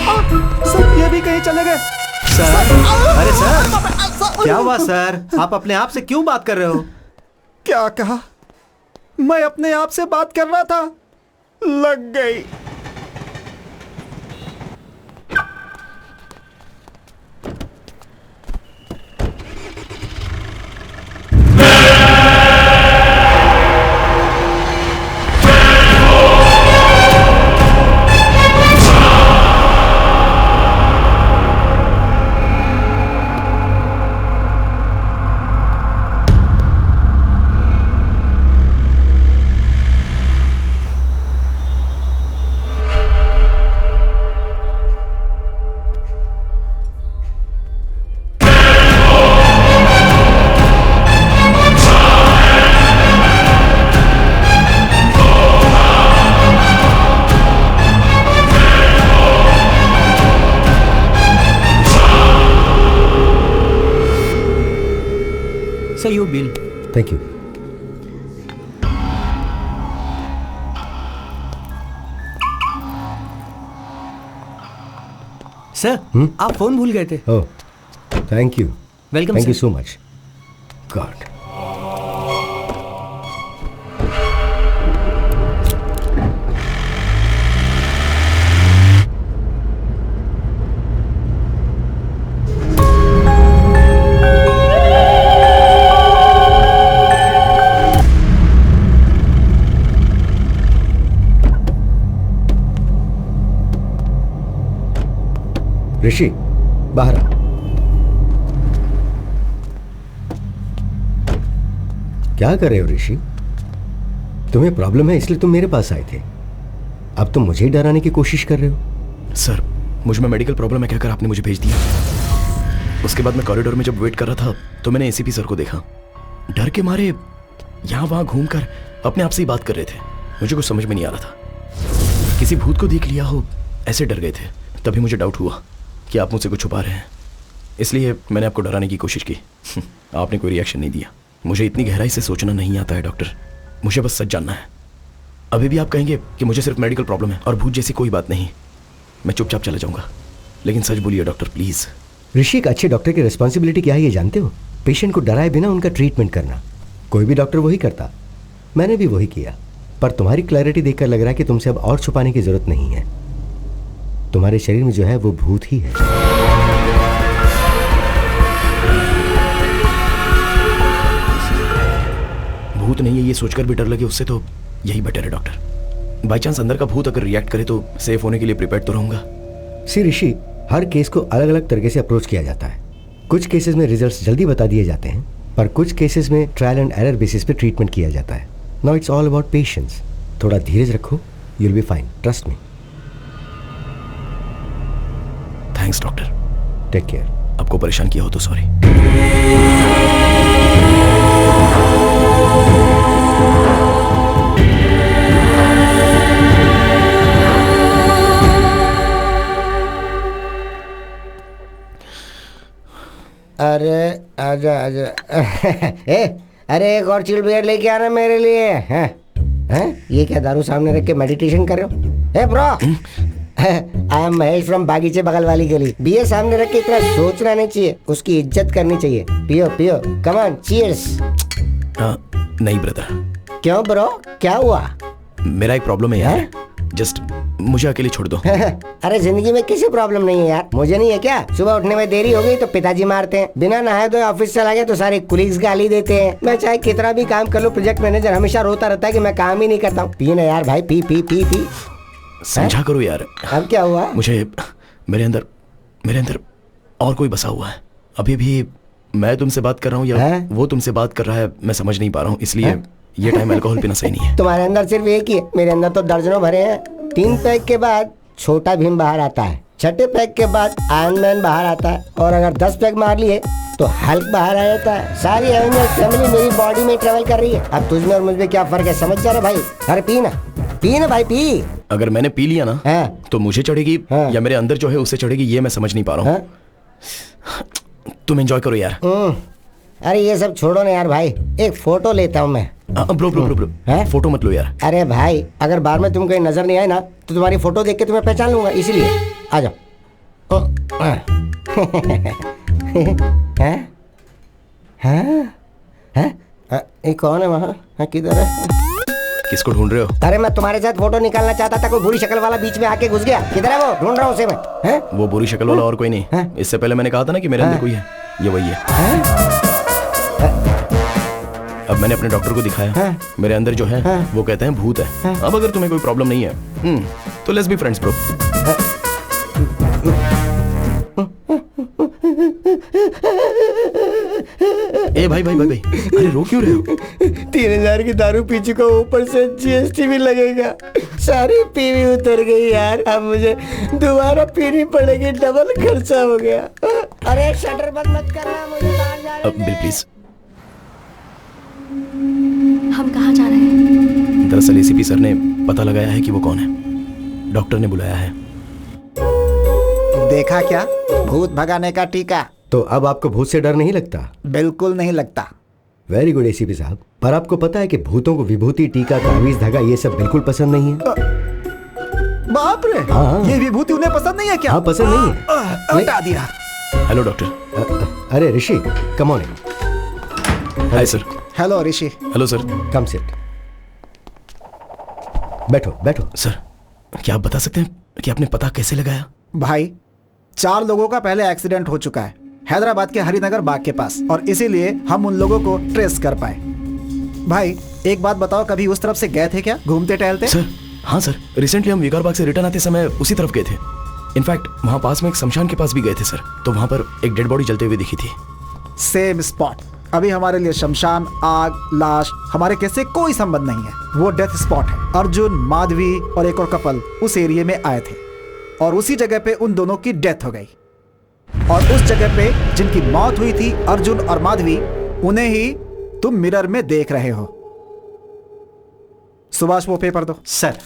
सर, ये भी कहीं चले गए। सर, अरे सर, क्या हुआ सर? आप अपने आप से क्यों बात कर रहे हो? क्या कहा? मैं अपने आप से बात कर रहा था, लग गई। Sir, your bill. Thank you. Sir, आप फोन भूल गए थे। Oh, thank you. Welcome. Thank you so much. God. ऋषि, बाहर आ। क्या कर रहे हो ऋषि? तुम्हें प्रॉब्लम है इसलिए तुम मेरे पास आए थे। अब तुम मुझे ही डराने की कोशिश कर रहे हो। सर, मुझ में मेडिकल प्रॉब्लम है कहकर आपने मुझे भेज दिया। उसके बाद मैं कॉरिडोर में जब वेट कर रहा था तो मैंने एसीपी सर को देखा। डर के मारे यहाँ वहाँ घूमकर अपने आप से ही बात कर रहे थे। मुझे कुछ समझ में नहीं आ रहा था। किसी भूत को देख लिया हो, ऐसे डर गए थे। तभी मुझे डाउट हुआ कि आप मुझसे कुछ छुपा रहे हैं। इसलिए मैंने आपको डराने की कोशिश की। आपने कोई रिएक्शन नहीं दिया। मुझे इतनी गहराई से सोचना नहीं आता है डॉक्टर, मुझे बस सच जानना है। अभी भी आप कहेंगे कि मुझे सिर्फ मेडिकल प्रॉब्लम है और भूत जैसी कोई बात नहीं, मैं चुपचाप चला जाऊंगा, लेकिन सच बोलिए डॉक्टर प्लीज। ऋषि, एक अच्छे डॉक्टर की रिस्पॉन्सिबिलिटी क्या है ये जानते हो? पेशेंट को डराए बिना उनका ट्रीटमेंट करना। कोई भी डॉक्टर वही करता, मैंने भी वही किया। पर तुम्हारी क्लैरिटी देखकर लग रहा है कि तुमसे अब और छुपाने की जरूरत नहीं है। तुम्हारे शरीर में जो है वो भूत ही है। भूत नहीं है ये सोचकर भी डर लगे, उससे तो यही बेटर है डॉक्टर। बाई चांस अंदर का भूत अगर रिएक्ट करे तो सेफ होने के लिए प्रिपेयर तो रहूंगा। सी ऋषि, हर केस को अलग अलग तरीके से अप्रोच किया जाता है। कुछ केसेस में रिजल्ट्स जल्दी बता दिए जाते हैं, पर कुछ केसेस में ट्रायल एंड एरर बेसिस पे ट्रीटमेंट किया जाता है। Now it's all about patience. थोड़ा धीरज रखो, you will be fine, trust me. Thanks doctor. Take care. आपको परेशान किया हो तो सॉरी। अरे आजा आजा। अरे एक और चिल बियर लेके आना मेरे लिए। हैं? ये क्या दारू सामने रख के मेडिटेशन कर रहे हो? Bro, I am Mahesh from बागीचे बगल वाली गली। बियर सामने रख के इतना सोचना नहीं चाहिए, उसकी इज्जत करनी चाहिए। पियो पियो, कम ऑन, चीयर्स। नहीं ब्रदर। क्यों ब्रो, क्या हुआ? मेरा एक प्रॉब्लम है यार, जस्ट मुझे अकेले छोड़ दो। अरे जिंदगी में किसी प्रॉब्लम नहीं है यार, मुझे नहीं है क्या? सुबह उठने में देरी हो गई तो पिताजी मारते हैं, बिना नहाए धोए ऑफिस चला गया तो सारे कुलीग्स गाली देते हैं। मैं चाहे कितना भी काम कर लूं, प्रोजेक्ट मैनेजर हमेशा रोता रहता है कि मैं काम ही नहीं करता हूँ। पी ना यार भाई, पी पी पी पी। समझा करो यार। अब क्या हुआ? मुझे मेरे अंदर और कोई बसा हुआ है। अभी भी मैं तुमसे बात कर रहा हूँ या वो तुमसे बात कर रहा है, मैं समझ नहीं पा रहा हूँ, इसलिए ये टाइम अल्कोहल पीना सही नहीं है। तुम्हारे अंदर सिर्फ एक ही है, मेरे अंदर तो दर्जनों भरे हैं। 3 पैक के बाद छोटा भीम बाहर आता है, 6ठे पैक के बाद आयरन मैन बाहर आता है, और अगर 10 पैक मार लिए तो हल्क बाहर आ जाता है। सारी एवेंजर्स फैमिली मेरी बॉडी में ट्रेवल कर रही है। अब तुझमें और मुझमें क्या फर्क है, समझ जा रहा भाई? अरे पी ना भाई, पी। अगर मैंने पी लिया ना तो मुझे चढ़ेगी या मेरे अंदर जो है उससे चढ़ेगी, ये मैं समझ नहीं पा रहा हूँ। तुम एंजॉय करो यार। अरे ये सब छोड़ो ना यार भाई, एक फोटो लेता हूँ मैं। ब्रो फोटो मत लो यार। अरे भाई, अगर बार में तुम कहीं नजर नहीं आए ना तो तुम्हारी फोटो देख के तुम्हें पहचान लूंगा, इसीलिए आ जाओ। ये कौन है वहाँ? किधर है? किसको ढूंढ रहे हो? अरे मैं तुम्हारे साथ फोटो निकालना चाहता था, कोई बुरी शक्ल वाला बीच में आके घुस गया। किधर है वो? ढूंढ रहा हूँ उसे मैं। वो बुरी शक्ल वाला और कोई नहीं, इससे पहले मैंने कहा था ना कि मेरे अंदर कोई है, ये वही है। अब मैंने अपने डॉक्टर को दिखाया, मेरे अंदर जो है वो कहते हैं भूत है। अब अगर तुम्हें कोई प्रॉब्लम नहीं है तो लेट्स बी फ्रेंड्स ब्रो। ए भाई, अरे रो क्यों रहे हो? 3000 की दारू पी चुका, ऊपर से जीएसटी भी लगेगा। सारी पीवी उतर गई यार, अब मुझे दोबारा पीनी पड़ेगी, डबल खर्चा हो गया। अरे शटर बंद मत करना, मुझे बाहर जाने दे। Bill please. हम कहाँ जा रहे हैं? दरअसल एसीपी सर ने पता लगाया है कि वो कौन है, डॉक्टर ने बुलाया है। देखा क्या, भूत भगाने का टीका। तो अब आपको भूत से डर नहीं लगता? बिल्कुल नहीं लगता। वेरी गुड एसीपी साहब। पर आपको पता है कि भूतों को विभूति, टीका, तावीज, धागा ये सब बिल्कुल पसंद नहीं है। बाप रे, ये विभूति उन्हें पसंद नहीं है क्या? हाँ, पसंद नहीं है। हटा दिया। Hello doctor. अरे Rishi, come on. Hi sir. Hello Rishi. Hello sir. Come sit. बैठो। सर, क्या आप बता सकते हैं कि आपने पता कैसे लगाया? भाई, 4 लोगों का पहले एक्सीडेंट हो चुका है हैदराबाद के हरिनगर बाग के पास, और इसीलिए हम उन लोगों को ट्रेस कर पाए। भाई एक बात बताओ, कभी उस तरफ से गए थे क्या, घूमते टहलते? सर हाँ सर, रिसेंटली हम विकार बाग से रिटर्न आते समय उसी तरफ गए थे। इनफैक्ट वहाँ पास में एक शमशान के पास भी गए थे सर, तो वहाँ पर एक डेड बॉडी जलते हुए दिखी थी। Same spot. अभी हमारे लिए शमशान, आग, लाश हमारे केस से कोई संबंध नहीं है, वो डेथ स्पॉट है। अर्जुन, माधवी और एक और कपल उस एरिया में आए थे और उसी जगह पे उन दोनों की डेथ हो गई, और उस जगह पे जिनकी मौत हुई थी, अर्जुन और माधवी, उन्हें ही तुम मिरर में देख रहे हो। सुभाष वो पेपर दो। सर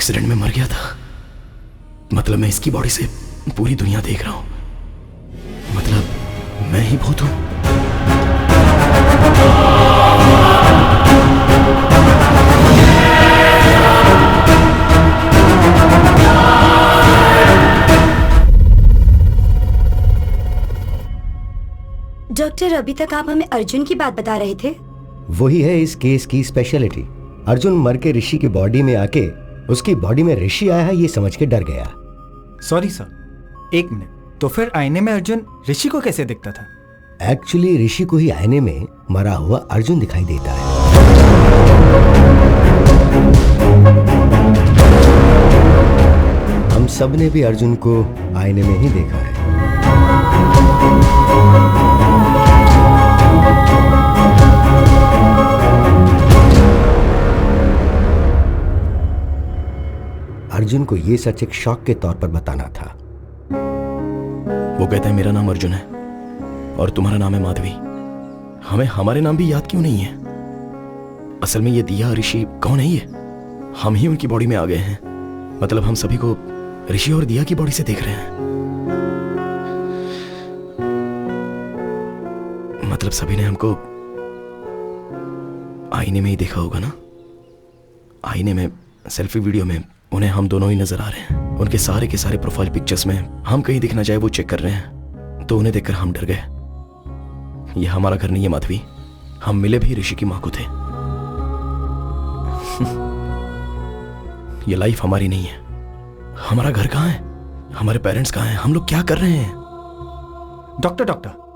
एक्सीडेंट में मर गया था। मतलब मैं इसकी बॉडी से पूरी दुनिया देख रहा हूं। मतलब मैं ही भूत हूं। डॉक्टर, अभी तक आप हमें अर्जुन की बात बता रहे थे। वही है इस केस की स्पेशलिटी। अर्जुन मर के ऋषि की बॉडी में आके उसकी बॉडी में ऋषि आया है ये समझ के डर गया। सॉरी सर, एक मिनट। तो फिर आईने में अर्जुन ऋषि को कैसे दिखता था? एक्चुअली ऋषि को ही आईने में मरा हुआ अर्जुन दिखाई देता है। हम सब ने भी अर्जुन को आईने में ही देखा है। अर्जुन को ये सच एक शॉक के तौर पर बताना था। वो कहता है मेरा नाम अर्जुन है और तुम्हारा नाम है माधवी। हमें हमारे नाम भी याद क्यों नहीं है? असल में ये दिया ऋषि कौन है? ये हम ही उनकी बॉडी में आ गए हैं। मतलब हम सभी को ऋषि और दिया की बॉडी से देख रहे हैं। मतलब सभी ने हमको आईने में ही देखा होगा ना। आईने में, सेल्फी वीडियो में उन्हें हम दोनों ही नजर आ रहे हैं। उनके सारे के सारे प्रोफाइल पिक्चर्स में हम कहीं दिखना चाहे वो चेक कर रहे हैं। तो उन्हें देखकर हम डर गए। ये हमारा घर नहीं है माधवी। हम मिले भी ऋषि की मां को थे। ये लाइफ हमारी नहीं है। हमारा घर कहां है? हमारे पेरेंट्स कहां हैं? हम लोग क्या कर रहे हैं? Doctor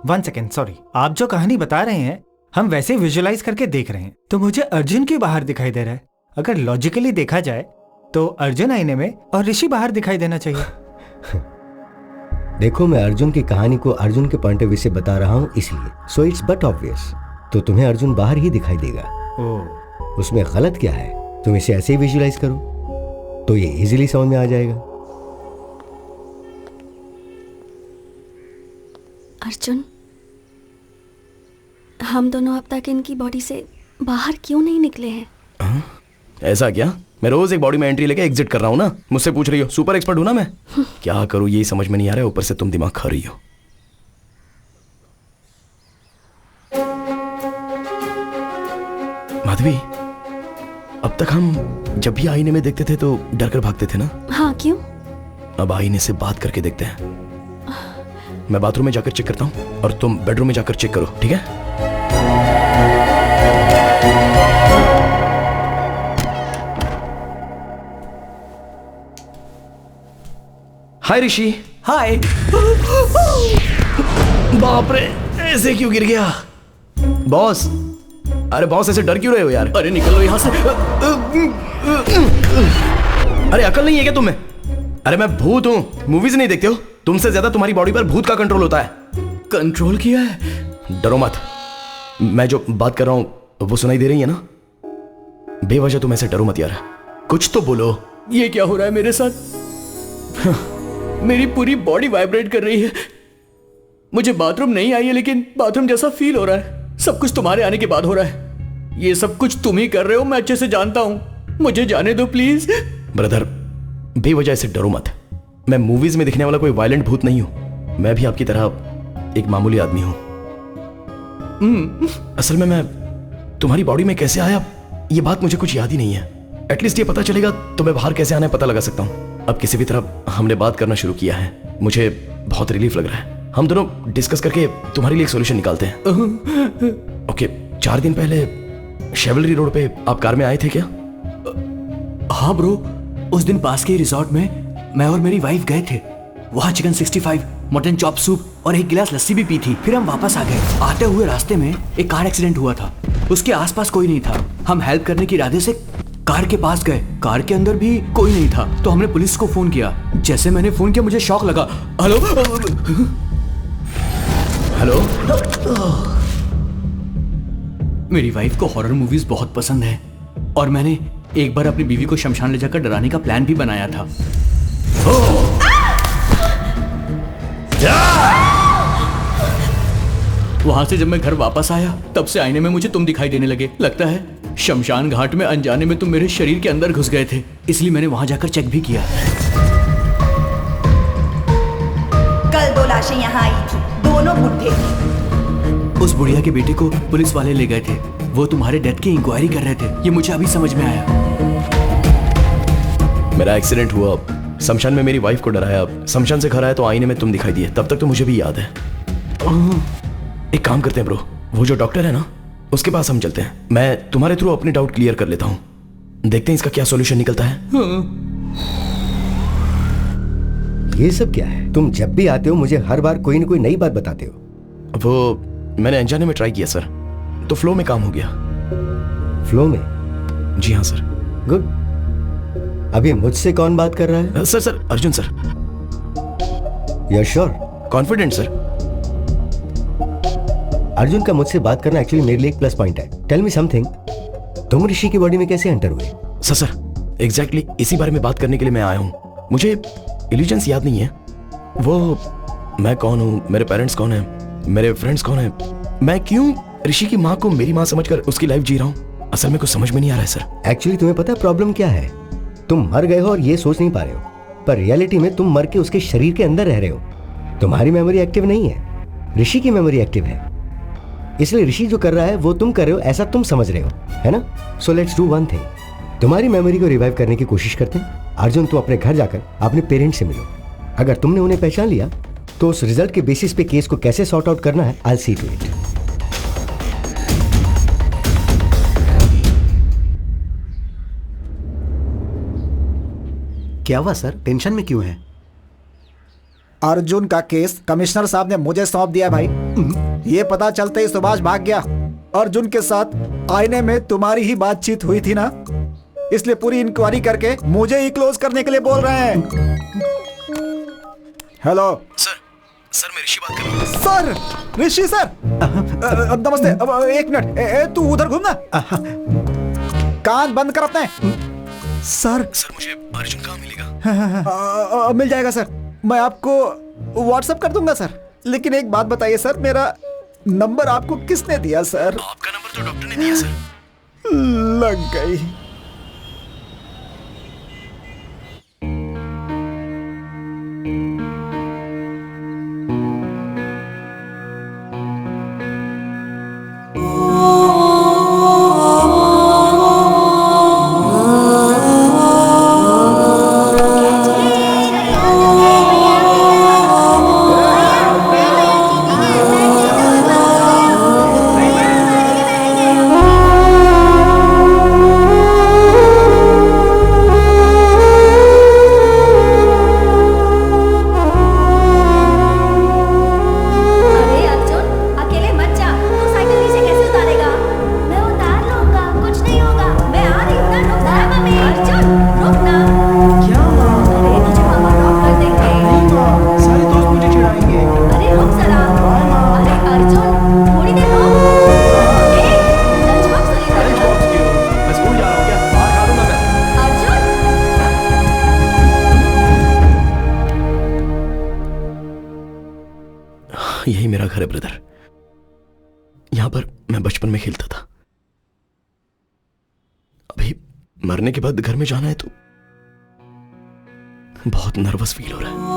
1 second, sorry. आप जो कहानी बता रहे हैं हम वैसे विजुअलाइज करके देख रहे हैं। तो मुझे अर्जुन क्यों बाहर दिखाई दे रहा है? अगर लॉजिकली देखा जाए तो अर्जुन आईने में और ऋषि बाहर दिखाई देना चाहिए। देखो, मैं अर्जुन की कहानी को अर्जुन के पॉइंट ऑफ व्यू से बता रहा हूं इसलिए। So it's but obvious. तो तुम्हें अर्जुन बाहर ही दिखाई देगा। उसमें गलत क्या है? तुम इसे ऐसे ही विजुअलाइज करो तो ये इजीली समझ में आ जाएगा। अर्जुन, हम दोनों अब तक इनकी बॉडी से बाहर क्यों नहीं निकले हैं? ऐसा क्या? मैं रोज एक बॉडी में एंट्री लेके एग्जिट कर रहा हूं ना। मुझसे पूछ रही हो? सुपर एक्सपर्ट हूं ना मैं। क्या करूं यही समझ में नहीं आ रहा है। ऊपर से तुम दिमाग खा रही हो। माधवी, अब तक हम जब भी आईने में देखते थे तो डर कर भागते थे ना। हाँ, क्यों? अब आईने से बात करके देखते हैं। मैं बाथरूम में जाकर चेक करता हूं और तुम बेडरूम में जाकर चेक करो, ठीक है? हाय ऋषि। हाय। बाप रे, ऐसे क्यों गिर गया? बॉस, अरे बॉस ऐसे डर क्यों रहे हो यार? अरे निकलो यहाँ से। अरे अकल नहीं है क्या तुम्हें? अरे मैं भूत हूँ, मूवीज नहीं देखते हो? तुमसे ज्यादा तुम्हारी बॉडी पर भूत का कंट्रोल होता है। कंट्रोल किया है? डरो मत। मैं जो बात कर रहा हूँ वो सुनाई दे रही है ना? बेवजह तुम ऐसे डरो मत यार। कुछ तो बोलो। ये क्या हो रहा है मेरे साथ? मेरी पूरी बॉडी वाइब्रेट कर रही है। मुझे बाथरूम नहीं आई है लेकिन बाथरूम जैसा फील हो रहा है। सब कुछ तुम्हारे आने के बाद हो रहा है। ये सब कुछ तुम ही कर रहे हो, मैं अच्छे से जानता हूं। मुझे जाने दो प्लीज। ब्रदर, बेवजह ऐसे डरो मत। मैं मूवीज में दिखने वाला कोई वायलेंट भूत नहीं हूं। मैं भी आपकी तरह एक मामूली आदमी हूं। असल में मैं तुम्हारी बॉडी में कैसे आया ये बात मुझे कुछ याद ही नहीं है। एटलीस्ट ये पता चलेगा तो मैं बाहर कैसे आना है पता लगा सकता हूं। अब किसी भी तरह हमने बात करना शुरू किया है। मुझे बहुत रिलीफ लग रहा है। हम दोनों डिस्कस करके तुम्हारे लिए एक सॉल्यूशन निकालते हैं। ओके, 4 दिन पहले शेवलरी रोड पे आप कार में आए थे क्या? हाँ ब्रो, उस दिन पास के रिजॉर्ट में मैं और मेरी वाइफ गए थे। वहाँ चिकन 65, मटन चॉप सूप और एक गिलास लस्सी भी पी थी। फिर हम वापस आ गए। आते हुए रास्ते में एक कार एक्सीडेंट हुआ था। उसके आसपास कोई नहीं था। हम हेल्प करने के इरादे से कार के पास गए। कार के अंदर भी कोई नहीं था तो हमने पुलिस को फोन किया। जैसे मैंने फोन किया मुझे शॉक लगा। Hello hello. मेरी वाइफ को हॉरर मूवीज बहुत पसंद है और मैंने एक बार अपनी बीवी को शमशान ले जाकर डराने का प्लान भी बनाया था। वहां से जब मैं घर वापस आया तब से आईने में मुझे तुम दिखाई देने लगे। लगता है शमशान घाट में अनजाने में तुम मेरे शरीर के अंदर घुस गए थे, इसलिए मैंने वहां जाकर चेक भी किया। कल 2 लाशें यहाँ आई थी, दोनों बुढ़े थे। उस बुढ़िया के बेटे को पुलिस वाले ले गए थे, वो तुम्हारे डेथ की इंक्वायरी कर रहे थे, ये मुझे अभी समझ में आया। मेरा एक्सीडेंट हुआ, शमशान में मेरी वाइफ को डराया, शमशान से घर आया तो आईने में तुम दिखाई दिए, तब तक तो मुझे भी याद है। एक काम करते हैं ब्रो, वो जो डॉक्टर है ना उसके पास हम चलते हैं, मैं तुम्हारे थ्रू अपने डाउट क्लियर कर लेता हूँ, देखते हैं इसका क्या सॉल्यूशन निकलता है। ये सब क्या है? तुम जब भी आते हो मुझे हर बार कोई ना कोई नई बात बताते हो। वो मैंने अनजाने में ट्राई किया सर, तो फ्लो में काम हो गया। फ्लो में? जी हाँ सर। गुड। अभी मुझसे कौन बात कर रहा है? Sir Arjun sir. You are sure? Confident sir. Arjun का मुझसे बात करना एक्चुअली मेरे लिए एक प्लस पॉइंट है। टेल मी समथिंग, तुम ऋषि की बॉडी में कैसे एंटर हुए? सर एग्जैक्टली इसी बारे में बात करने के लिए मैं आया हूँ। मुझे इल्यूजन्स याद नहीं है, वो मैं कौन हूँ, मेरे पेरेंट्स कौन है, मेरे फ्रेंड्स कौन है, मैं क्यों ऋषि की माँ को मेरी माँ समझकर उसकी लाइफ जी रहा हूँ, असल में कुछ समझ में नहीं आ रहा है सर। एक्चुअली तुम्हें पता है प्रॉब्लम क्या है? तुम मर गए हो और ये सोच नहीं पा रहे हो, पर रियलिटी में तुम मर के उसके शरीर के अंदर रह रहे हो। तुम्हारी मेमोरी एक्टिव नहीं है, ऋषि की मेमोरी एक्टिव है, इसलिए ऋषि जो कर रहा है वो तुम कर रहे हो ऐसा तुम समझ रहे हो, है ना? So let's do one thing, तुम्हारी मेमोरी को रिवाइव करने की कोशिश करते हैं। अर्जुन तुम अपने घर जाकर अपने पेरेंट्स से मिलो, अगर तुमने उन्हें पहचान लिया तो उस रिजल्ट के बेसिस पे केस को कैसे सॉर्ट आउट करना है, आई सी टू इट। क्या हुआ सर, टेंशन में क्यों है? अर्जुन का केस कमिश्नर साहब ने मुझे सौंप दिया भाई। ये पता चलते ही सुभाष भाग गया। अर्जुन के साथ आईने में तुम्हारी ही बातचीत हुई थी ना, इसलिए पूरी इंक्वायरी करके मुझे ही क्लोज करने के लिए बोल रहे हैं। हेलो सर मैं ऋषि बात कर रहा हूँ। सर, ऋषि सर, नमस्ते। एक मिनट, तू उधर घूमना, कान बंद कर अपने। सर मुझे अर्जुन कहाँ मिलेगा? मिल जाएगा सर, मैं आपको व्हाट्सएप कर दूंगा सर। लेकिन एक बात बताइए सर, मेरा नंबर आपको किसने दिया सर? आपका नंबर तो डॉक्टर ने दिया सर। लग गई। यही मेरा घर है ब्रदर, यहां पर मैं बचपन में खेलता था। अभी मरने के बाद घर में जाना है तो बहुत नर्वस फील हो रहा है।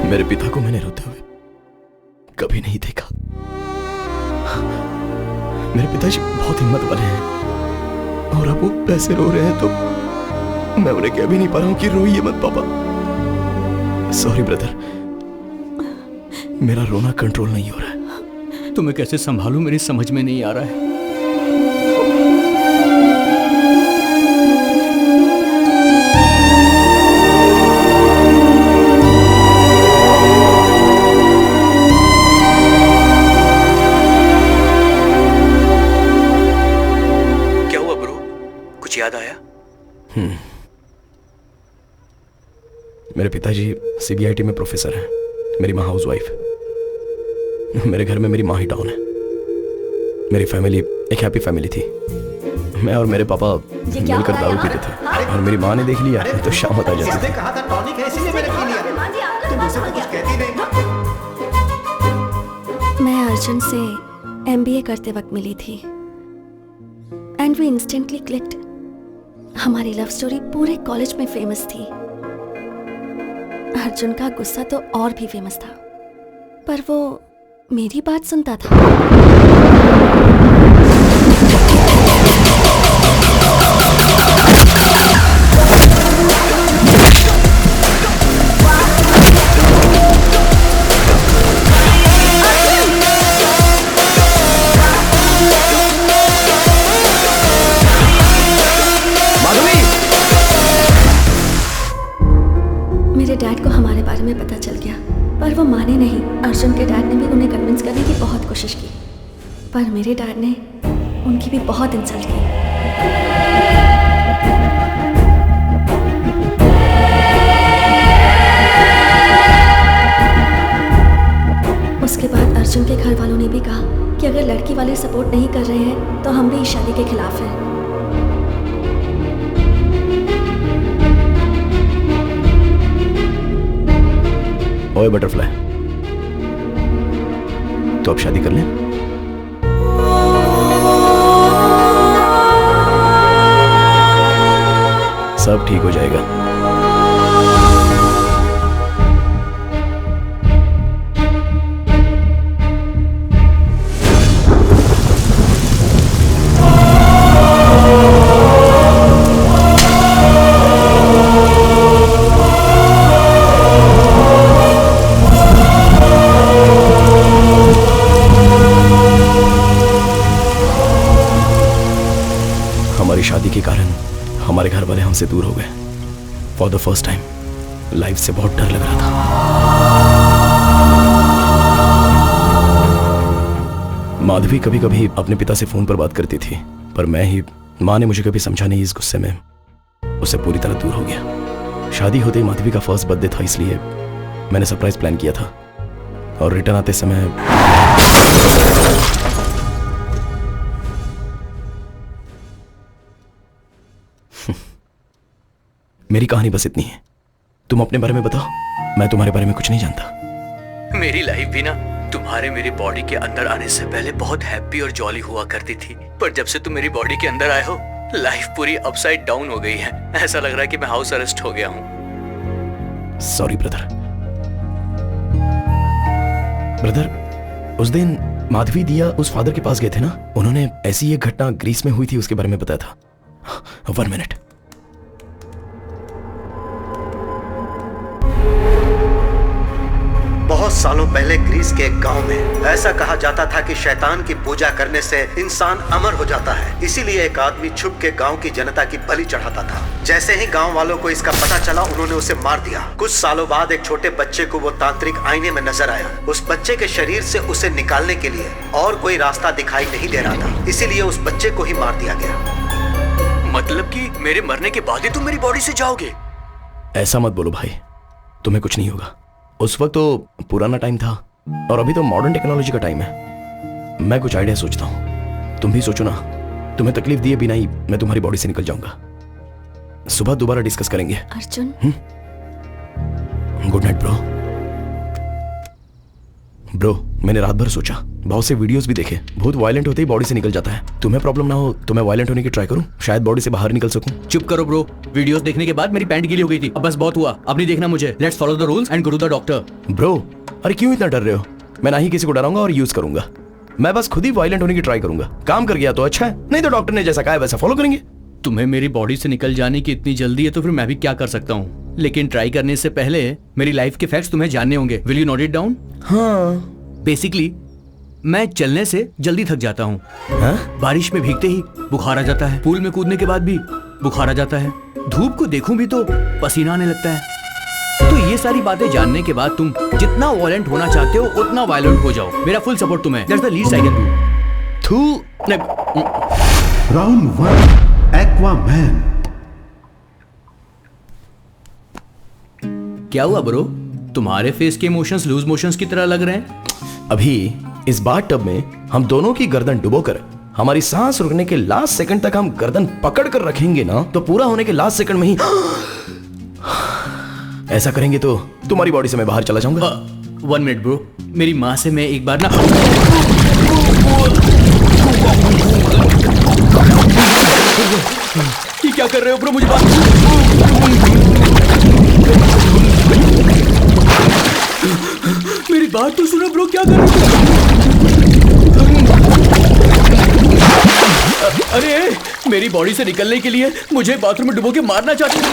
मेरे पिता को मैंने रोते हुए कभी नहीं देखा। मेरे पिताजी बहुत हिम्मत वाले हैं और अब वो पैसे रो रहे हैं तो मैं उन्हें कह भी नहीं पा रहा हूं कि रोइए मत पापा। सॉरी ब्रदर, मेरा रोना कंट्रोल नहीं हो रहा है। तुम्हें कैसे संभालूं मेरी समझ में नहीं आ रहा है। क्या हुआ ब्रो, कुछ याद आया? मेरे पिताजी सीबीआईटी में प्रोफेसर हैं, मेरी माँ हाउस वाइफ। मेरे घर में मेरी माँ ही डाउन है। मेरी फैमिली एक हैप्पी फैमिली थी। मैं और मेरे पापा मिलकर दारू पीते थे और मेरी माँ ने देख लिया तो शाम आ जाती थी। कहा था टॉनिक है इसीलिए मैंने पी लिया। तुम मुझसे कुछ कहती नहीं। मैं अर्जुन से एमबीए करते वक्त मिली थी एंड वी इंस्टेंटली क्लिक्ड। हमारी लव स्टोरी पूरे कॉलेज में फेमस थी। अर्जुन का गुस्सा तो और भी फेमस था, पर वो मेरी बात सुनता था। मेरे डैड को हमारे बारे में पता चल गया, पर वो माने नहीं। अर्जुन के डैड ने भी उन्हें कन्विंस करने की बहुत कोशिश की, पर मेरे डैड ने उनकी भी बहुत इंसल्ट की। उसके बाद अर्जुन के घर वालों ने भी कहा कि अगर लड़की वाले सपोर्ट नहीं कर रहे हैं तो हम भी इस शादी के खिलाफ हैं। ओए बटरफ्लाई, तो अब शादी कर लें? सब ठीक हो जाएगा। हमारी शादी के कारण हमारे घर वाले हमसे दूर हो गए। For the first time life से बहुत डर लग रहा था। माधवी कभी कभी अपने पिता से फोन पर बात करती थी, पर माँ ने मुझे कभी समझा नहीं। इस गुस्से में उससे पूरी तरह दूर हो गया। शादी होते ही माधवी का फर्स्ट बर्थडे था, इसलिए मैंने सरप्राइज प्लान किया था और रिटर्न आते समय मेरी कहानी बस इतनी है। तुम अपने बारे में बताओ, मैं तुम्हारे बारे में कुछ नहीं जानता। मेरी लाइफ भी ना तुम्हारे मेरी बॉडी के अंदर आने से पहले बहुत हैप्पी और जॉली हुआ करती थी, पर जब से तुम मेरी बॉडी के अंदर आए हो लाइफ पूरी अपसाइड डाउन हो गई है। ऐसा लग रहा है कि मैं हाउस अरेस्ट हो गया हूँ। Sorry brother. उस दिन माधवी दिया उस फादर के पास गए थे ना, उन्होंने ऐसी एक घटना ग्रीस में हुई थी उसके बारे में बताया था। 1 मिनट। बहुत सालों पहले ग्रीस के एक गांव में ऐसा कहा जाता था कि शैतान की पूजा करने से इंसान अमर हो जाता है। इसीलिए एक आदमी छुप के गांव की जनता की बलि चढ़ाता था। जैसे ही गांव वालों को इसका पता चला, उन्होंने उसे मार दिया। कुछ सालों बाद एक छोटे बच्चे को वो तांत्रिक आईने में नजर आया। उस बच्चे के शरीर से उसे निकालने के लिए और कोई रास्ता दिखाई नहीं दे रहा था, इसीलिए उस बच्चे को ही मार दिया गया। मतलब कि मेरे मरने के बाद ही तुम मेरी बॉडी से जाओगे? ऐसा मत बोलो भाई, तुम्हें कुछ नहीं होगा। उस वक्त तो पुराना टाइम था और अभी तो मॉडर्न टेक्नोलॉजी का टाइम है। मैं कुछ आइडिया सोचता हूँ, तुम भी सोचो ना। तुम्हें तकलीफ दिए बिना ही मैं तुम्हारी बॉडी से निकल जाऊंगा। सुबह दोबारा डिस्कस करेंगे। Arjun, good night bro. मैंने रात भर सोचा, बहुत से वीडियोस भी देखे। बहुत वायलेंट होते ही बॉडी से निकल जाता है। तुम्हें प्रॉब्लम ना हो तो मैं वायलेंट होने की ट्राई करूं, शायद बॉडी से बाहर निकल सकूं। चुप करो ब्रो, वीडियोस देखने के बाद मेरी पैंट गीली हो गई थी। अब बस बहुत हुआ, अब नहीं देखना मुझे। Let's follow the rules and go to the doctor. Bro, अरे क्यों इतना डर रहे हो? मैं ना ही किसी को डराऊंगा और यूज करूंगा। मैं बस खुद ही वायलेंट होने की ट्राई करूंगा। काम कर गया तो अच्छा है, नहीं तो डॉक्टर ने जैसा कहा है वैसा फॉलो करेंगे। तुम्हें मेरी बॉडी से निकल जाने की इतनी जल्दी है तो फिर मैं भी क्या कर सकता हूँ। लेकिन ट्राई करने से पहले मेरी लाइफ के फैक्ट्स तुम्हें जानने होंगे। Will you note it down? हाँ। बेसिकली मैं चलने से जल्दी थक जाता हूँ। बारिश में भीगते ही बुखार आ जाता है, पूल में कूदने के बाद भी बुखार आ जाता है, धूप को देखूं भी तो पसीना आने लगता है। तो ये सारी बातें जानने के बाद तुम जितना वायलेंट होना चाहते हो उतना वायलेंट हो जाओ। मेरा फुल सपोर्ट तुम्हें। That's the least I can do. Round 1 Aquaman. क्या हुआ ब्रो? तुम्हारे फेस के इमोशंस लूज मोशंस की तरह लग रहे हैं। अभी इस बाथटब में हम दोनों की गर्दन डुबोकर हमारी सांस रुकने के लास्ट सेकंड तक हम गर्दन पकड़ कर रखेंगे ना, तो पूरा होने के लास्ट सेकंड में ही ऐसा करेंगे तो तुम्हारी बॉडी से मैं बाहर चला जाऊंगा। 1 मिनट ब्रो, मेरी माँ से मैं एक बार ना ये क्या कर रहे हो ब्रो? मुझे बात मेरी बात तो सुनो ब्रो, क्या कर रहे हो? अरे मेरी बॉडी से निकलने के लिए मुझे बाथरूम में डुबो के मारना चाहते हो?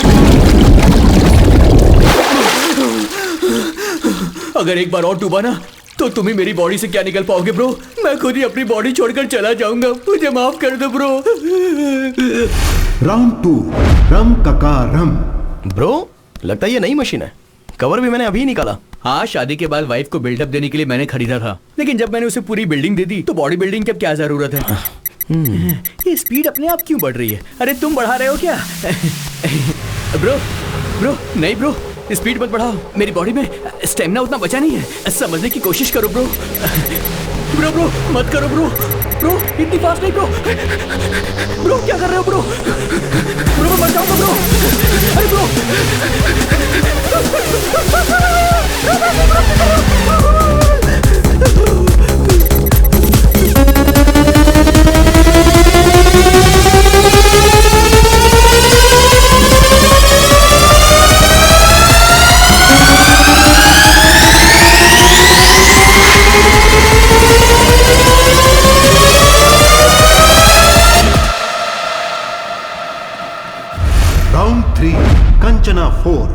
अगर एक बार और डूबा ना तो तुम ही मेरी बॉडी से क्या निकल पाओगे ब्रो। मैं खुद ही अपनी बॉडी छोड़कर चला जाऊंगा, मुझे माफ कर दो ब्रो। राउंड 2 रम कका रम। ब्रो लगता है ये नई मशीन है, कवर भी मैंने अभी निकाला। हाँ, शादी के बाद वाइफ को बिल्डअप देने के लिए मैंने खरीदा था, लेकिन जब मैंने उसे पूरी बिल्डिंग दे दी तो बॉडी बिल्डिंग की अब क्या जरूरत है। ये स्पीड अपने आप क्यों बढ़ रही है? अरे तुम बढ़ा रहे हो क्या? ब्रो ब्रो नहीं ब्रो, स्पीड मत बढ़ाओ, मेरी बॉडी में स्टेमिना उतना बचा नहीं है। समझने की कोशिश करो ब्रो। ब्रो ब्रो मत करो ब्रो, ब्रो इतनी फास्ट नहीं ब्रो। ब्रो क्या कर रहे हो ब्रो? ब्रो मैं मर जाऊंगा ब्रो। अरे ब्रो राउंड 3 कंचना 4।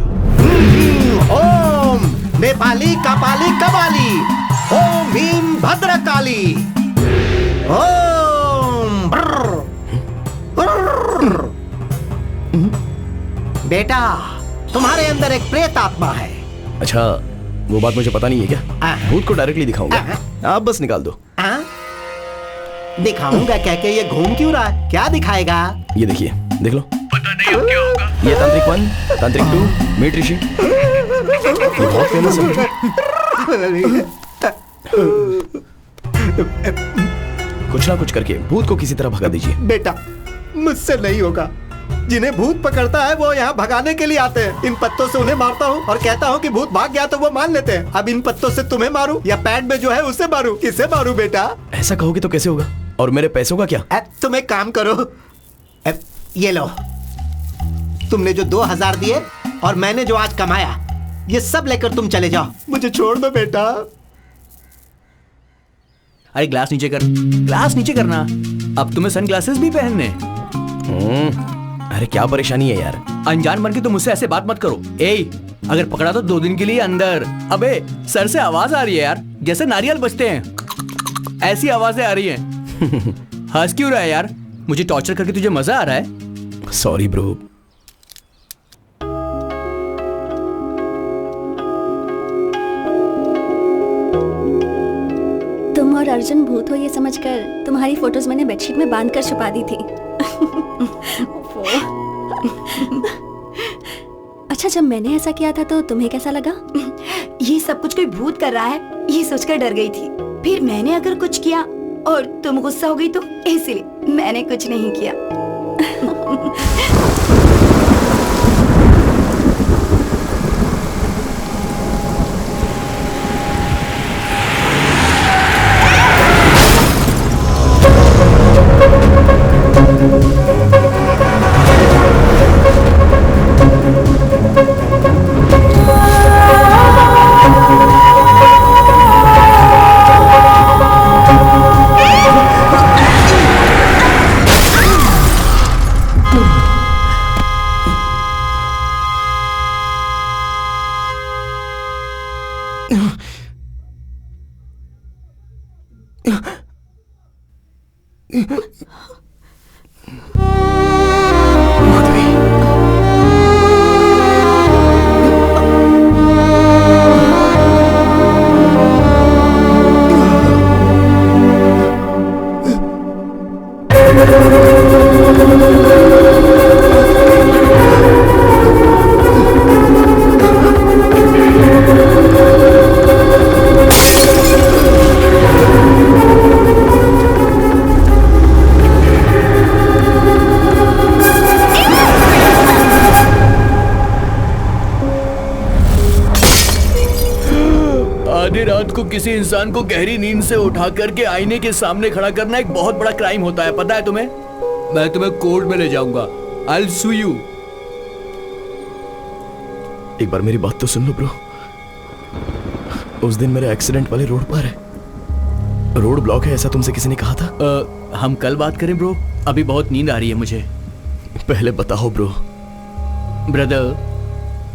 ओम नेपाली कपाली कबाली, ओम भीम भद्रकाली, ओम ब्रर, ब्रर। बेटा तुम्हारे अंदर एक प्रेत आत्मा है। अच्छा वो बात मुझे पता नहीं है क्या? भूत को डायरेक्टली दिखाऊंगा, आप बस निकाल दो। दिखाऊंगा कह के ये घूम क्यों रहा है? क्या दिखाएगा? ये देखिए, देख लो। पता नहीं अब क्या होगा। ये तांत्रिक 1, तांत्रिक 2, मीट ऋषि, ये बहुत फेमस है। कुछ ना कुछ करके भूत को किसी तरह भगा दीजिए। बेटा मुझसे नहीं होगा, जिन्हें भूत पकड़ता है वो यहाँ भगाने के लिए आते हैं। इन पत्तों से उन्हें मारता हूँ और कहता हूँ कि भूत भाग गया तो वो मान लेते हैं। अब इन पत्तों से तुम्हें मारूं या पैड में जो है उसे मारूं? किसे मारूं बेटा? ऐसा कहोगे तो कैसे होगा? और मेरे पैसों का क्या? तुम एक काम करो, ये लो, तुमने जो 2000 दिए और मैंने जो आज कमाया, ये सब लेकर तुम चले जाओ। मुझे छोड़ दो बेटा। अरे ग्लास नीचे कर, ग्लास नीचे करना। अब तुम्हें सन ग्लासेस भी पहनने। अरे क्या परेशानी है यार? अनजान बन के तुम मुझसे ऐसे बात मत करो। ए, अगर पकड़ा तो 2 दिन के लिए अंदर। अबे सर से आवाज आ रही है यार, जैसे नारियल बजते हैं, ऐसी आवाजें आ रही हैं। हंस क्यों रहा है यार? मुझे टॉर्चर करके तुझे मजा आ रहा है? Sorry bro. तुम और अर्जुन भूत हो ये समझकर तुम्हारी फोटोज मैंने बेडशीट में बांध कर छुपा दी थी। अच्छा, जब मैंने ऐसा किया था तो तुम्हें कैसा लगा? ये सब कुछ कोई भूत कर रहा है ये सोचकर डर गई थी। फिर मैंने अगर कुछ किया और तुम गुस्सा हो गई तो इसलिए मैंने कुछ नहीं किया। आधी रात को किसी इंसान को गहरी नींद से उठा करके आईने के सामने खड़ा करना एक बहुत बड़ा क्राइम होता है, पता है तुम्हें? मैं तुम्हें कोर्ट में ले जाऊंगा। I'll sue you। एक बार मेरी बात तो सुन लो ब्रो। उस दिन मेरे एक्सीडेंट वाले रोड पर है, रोड ब्लॉक है ऐसा तुमसे किसी ने कहा था? हम कल बात करें ब्रो, अभी बहुत नींद आ रही है मुझे। पहले बताओ ब्रो। ब्रदर,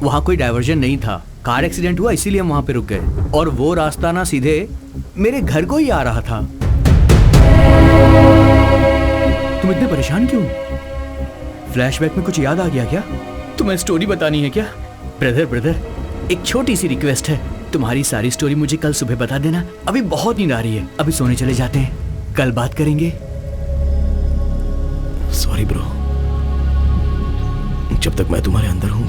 वहां कोई डायवर्जन नहीं था, कार एक्सीडेंट हुआ इसीलिए हम वहां पे रुक गए, और वो रास्ता ना सीधे मेरे घर को ही आ रहा था। तुम इतने परेशान क्यों? फ्लैशबैक में कुछ याद आ गया क्या? तुम्हें स्टोरी बतानी है क्या? ब्रदर, एक छोटी सी रिक्वेस्ट है, तुम्हारी सारी स्टोरी मुझे कल सुबह बता देना। अभी बहुत नींद आ रही है, अभी सोने चले जाते हैं, कल बात करेंगे। सॉरी ब्रो, जब तक मैं तुम्हारे अंदर हूं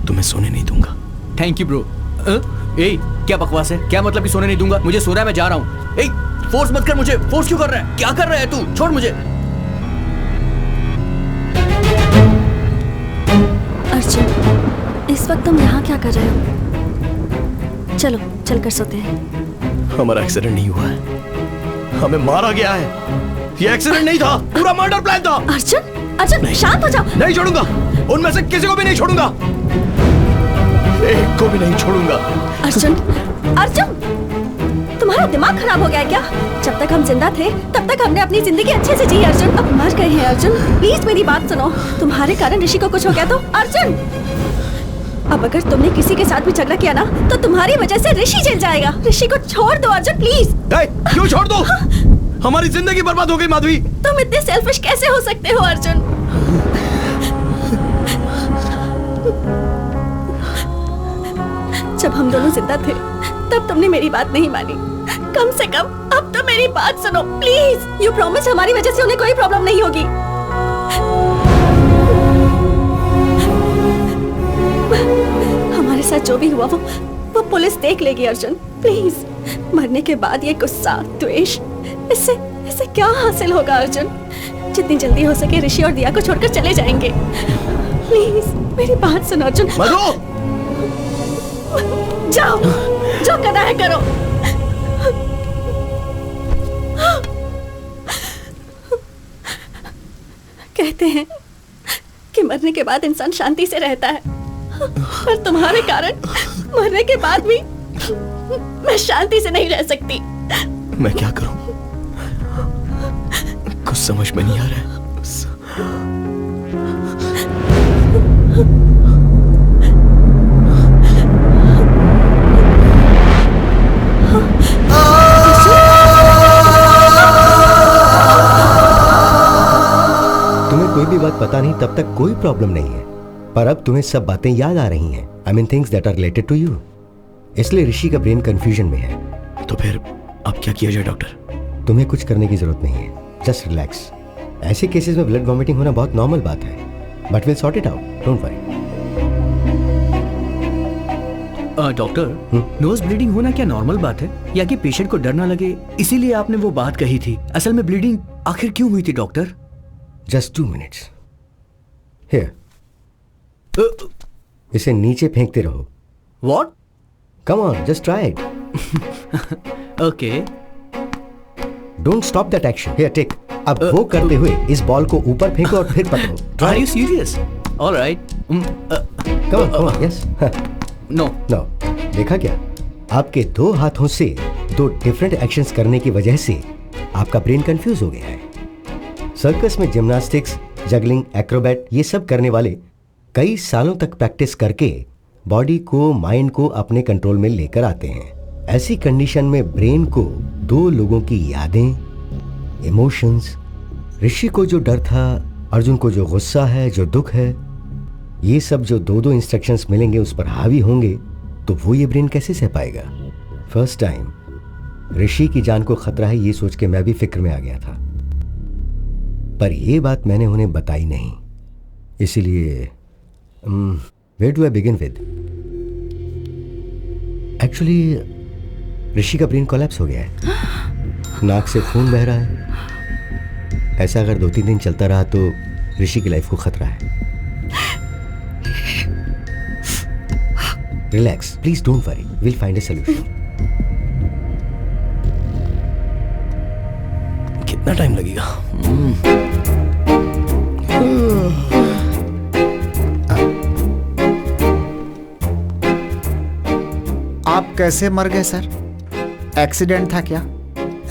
तुम्हें सोने नहीं दूंगा। Thank you bro. ए, क्या बकवास है? क्या मतलब कि सोने नहीं दूंगा? मुझे सो रहा है, मैं जा रहा हूँ। ए, फोर्स मत कर मुझे। फोर्स क्यों कर रहा है? क्या कर रहा है तू? छोड़ मुझे। अर्जुन, इस वक्त तुम यहाँ क्या कर रहे हो? चलो चलकर सोते हैं। हमारा एक्सीडेंट नहीं हुआ है, हमें मारा गया है। ये एक्सीडेंट नहीं था, पूरा मर्डर प्लान था। अर्जुन, शांत हो जाओ। नहीं छोड़ूंगा, उनमें से किसी को भी नहीं छोड़ूंगा, एक को भी नहीं छोड़ूंगा। अर्जुन, तुम्हारा दिमाग खराब हो गया है क्या? जब तक हम जिंदा थे तब तक हमने अपनी जिंदगी अच्छे से जी अर्जुन, अब मर गए हैं अर्जुन, प्लीज मेरी बात सुनो। तुम्हारे कारण ऋषि को कुछ हो गया तो अर्जुन, अब अगर तुमने किसी के साथ भी झगड़ा किया ना तो तुम्हारी वजह से ऋषि जल जाएगा। ऋषि को छोड़ दो अर्जुन, प्लीज। क्यों छोड़ दो? हमारी जिंदगी बर्बाद हो गई माधवी। तुम इतने सेल्फिश कैसे हो सकते हो अर्जुन? जब हम दोनों जिंदा थे तब तुमने मेरी बात नहीं मानी, कम से कम अब तो मेरी बात सुनो प्लीज। यू प्रॉमिस हमारी वजह से उन्हें कोई प्रॉब्लम नहीं होगी। हमारे साथ जो भी हुआ वो पुलिस देख लेगी अर्जुन, प्लीज। मरने के बाद ये गुस्सा, द्वेष, इससे क्या हासिल होगा अर्जुन? जितनी जल्दी हो सके ऋषि और दिया को छोड़कर चले जाएंगे। प्लीज मेरी बात सुनो अर्जुन। जाओ, जो करना है करो। कहते हैं कि मरने के बाद इंसान शांति से रहता है, पर तुम्हारे कारण मरने के बाद भी मैं शांति से नहीं रह सकती। मैं क्या करूं? कुछ समझ में नहीं आ रहा है। तुम्हें कोई भी बात पता नहीं तब तक कोई प्रॉब्लम नहीं है, पर अब तुम्हें सब बातें याद आ रही हैं। I mean things that are related to you. इसलिए ऋषि का ब्रेन कंफ्यूजन में है। तो फिर अब क्या किया जाए डॉक्टर? तुम्हें कुछ करने की जरूरत नहीं है, जस्ट रिलैक्स। ऐसे केसेस में ब्लड वॉमिटिंग होना बहुत नॉर्मल बात है, but will sort it out, don't worry. Doctor, nose bleeding होना क्या नॉर्मल बात है, या कि पेशेंट को डर ना लगे इसीलिए आपने वो बात कही थी? असल में ब्लीडिंग आखिर क्यों हुई थी डॉक्टर? Just 2 minutes। हियर, इसे नीचे फेंकते रहो। What? Come on, just try it. Okay. Don't stop that action. Here, take. अब वो करते हुए इस बॉल को ऊपर फेंको और फिर पकड़ो। Are you serious? All right. Come on, yes. No. No. देखा क्या? आपके 2 हाथों से 2 डिफरेंट एक्शंस करने की वजह से आपका ब्रेन कंफ्यूज हो गया है। सर्कस में जिम्नास्टिक्स, जगलिंग, एक्रोबैट ये सब करने वाले कई सालों तक प्रैक्टिस करके बॉडी को, माइंड को अपने कंट्रोल में लेकर आते हैं। ऐसी कंडीशन में ब्रेन को दो लोगों की यादें, इमोशंस, ऋषि को जो डर था, अर्जुन को जो गुस्सा है, जो दुख है, ये सब जो दो दो इंस्ट्रक्शंस मिलेंगे उस पर हावी होंगे तो वो ये ब्रेन कैसे सह पाएगा? फर्स्ट टाइम ऋषि की जान को खतरा है ये सोच के मैं भी फिक्र में आ गया था, पर ये बात मैंने उन्हें बताई नहीं। इसीलिए where do I begin with? Actually Rishi का ब्रेन कोलैप्स हो गया है, नाक से खून बह रहा है। ऐसा अगर 2-3 दिन चलता रहा तो ऋषि की लाइफ को खतरा है। Relax please, don't worry, will find a solution. कितना टाइम लगेगा? आप कैसे मर गए सर? एक्सीडेंट था क्या?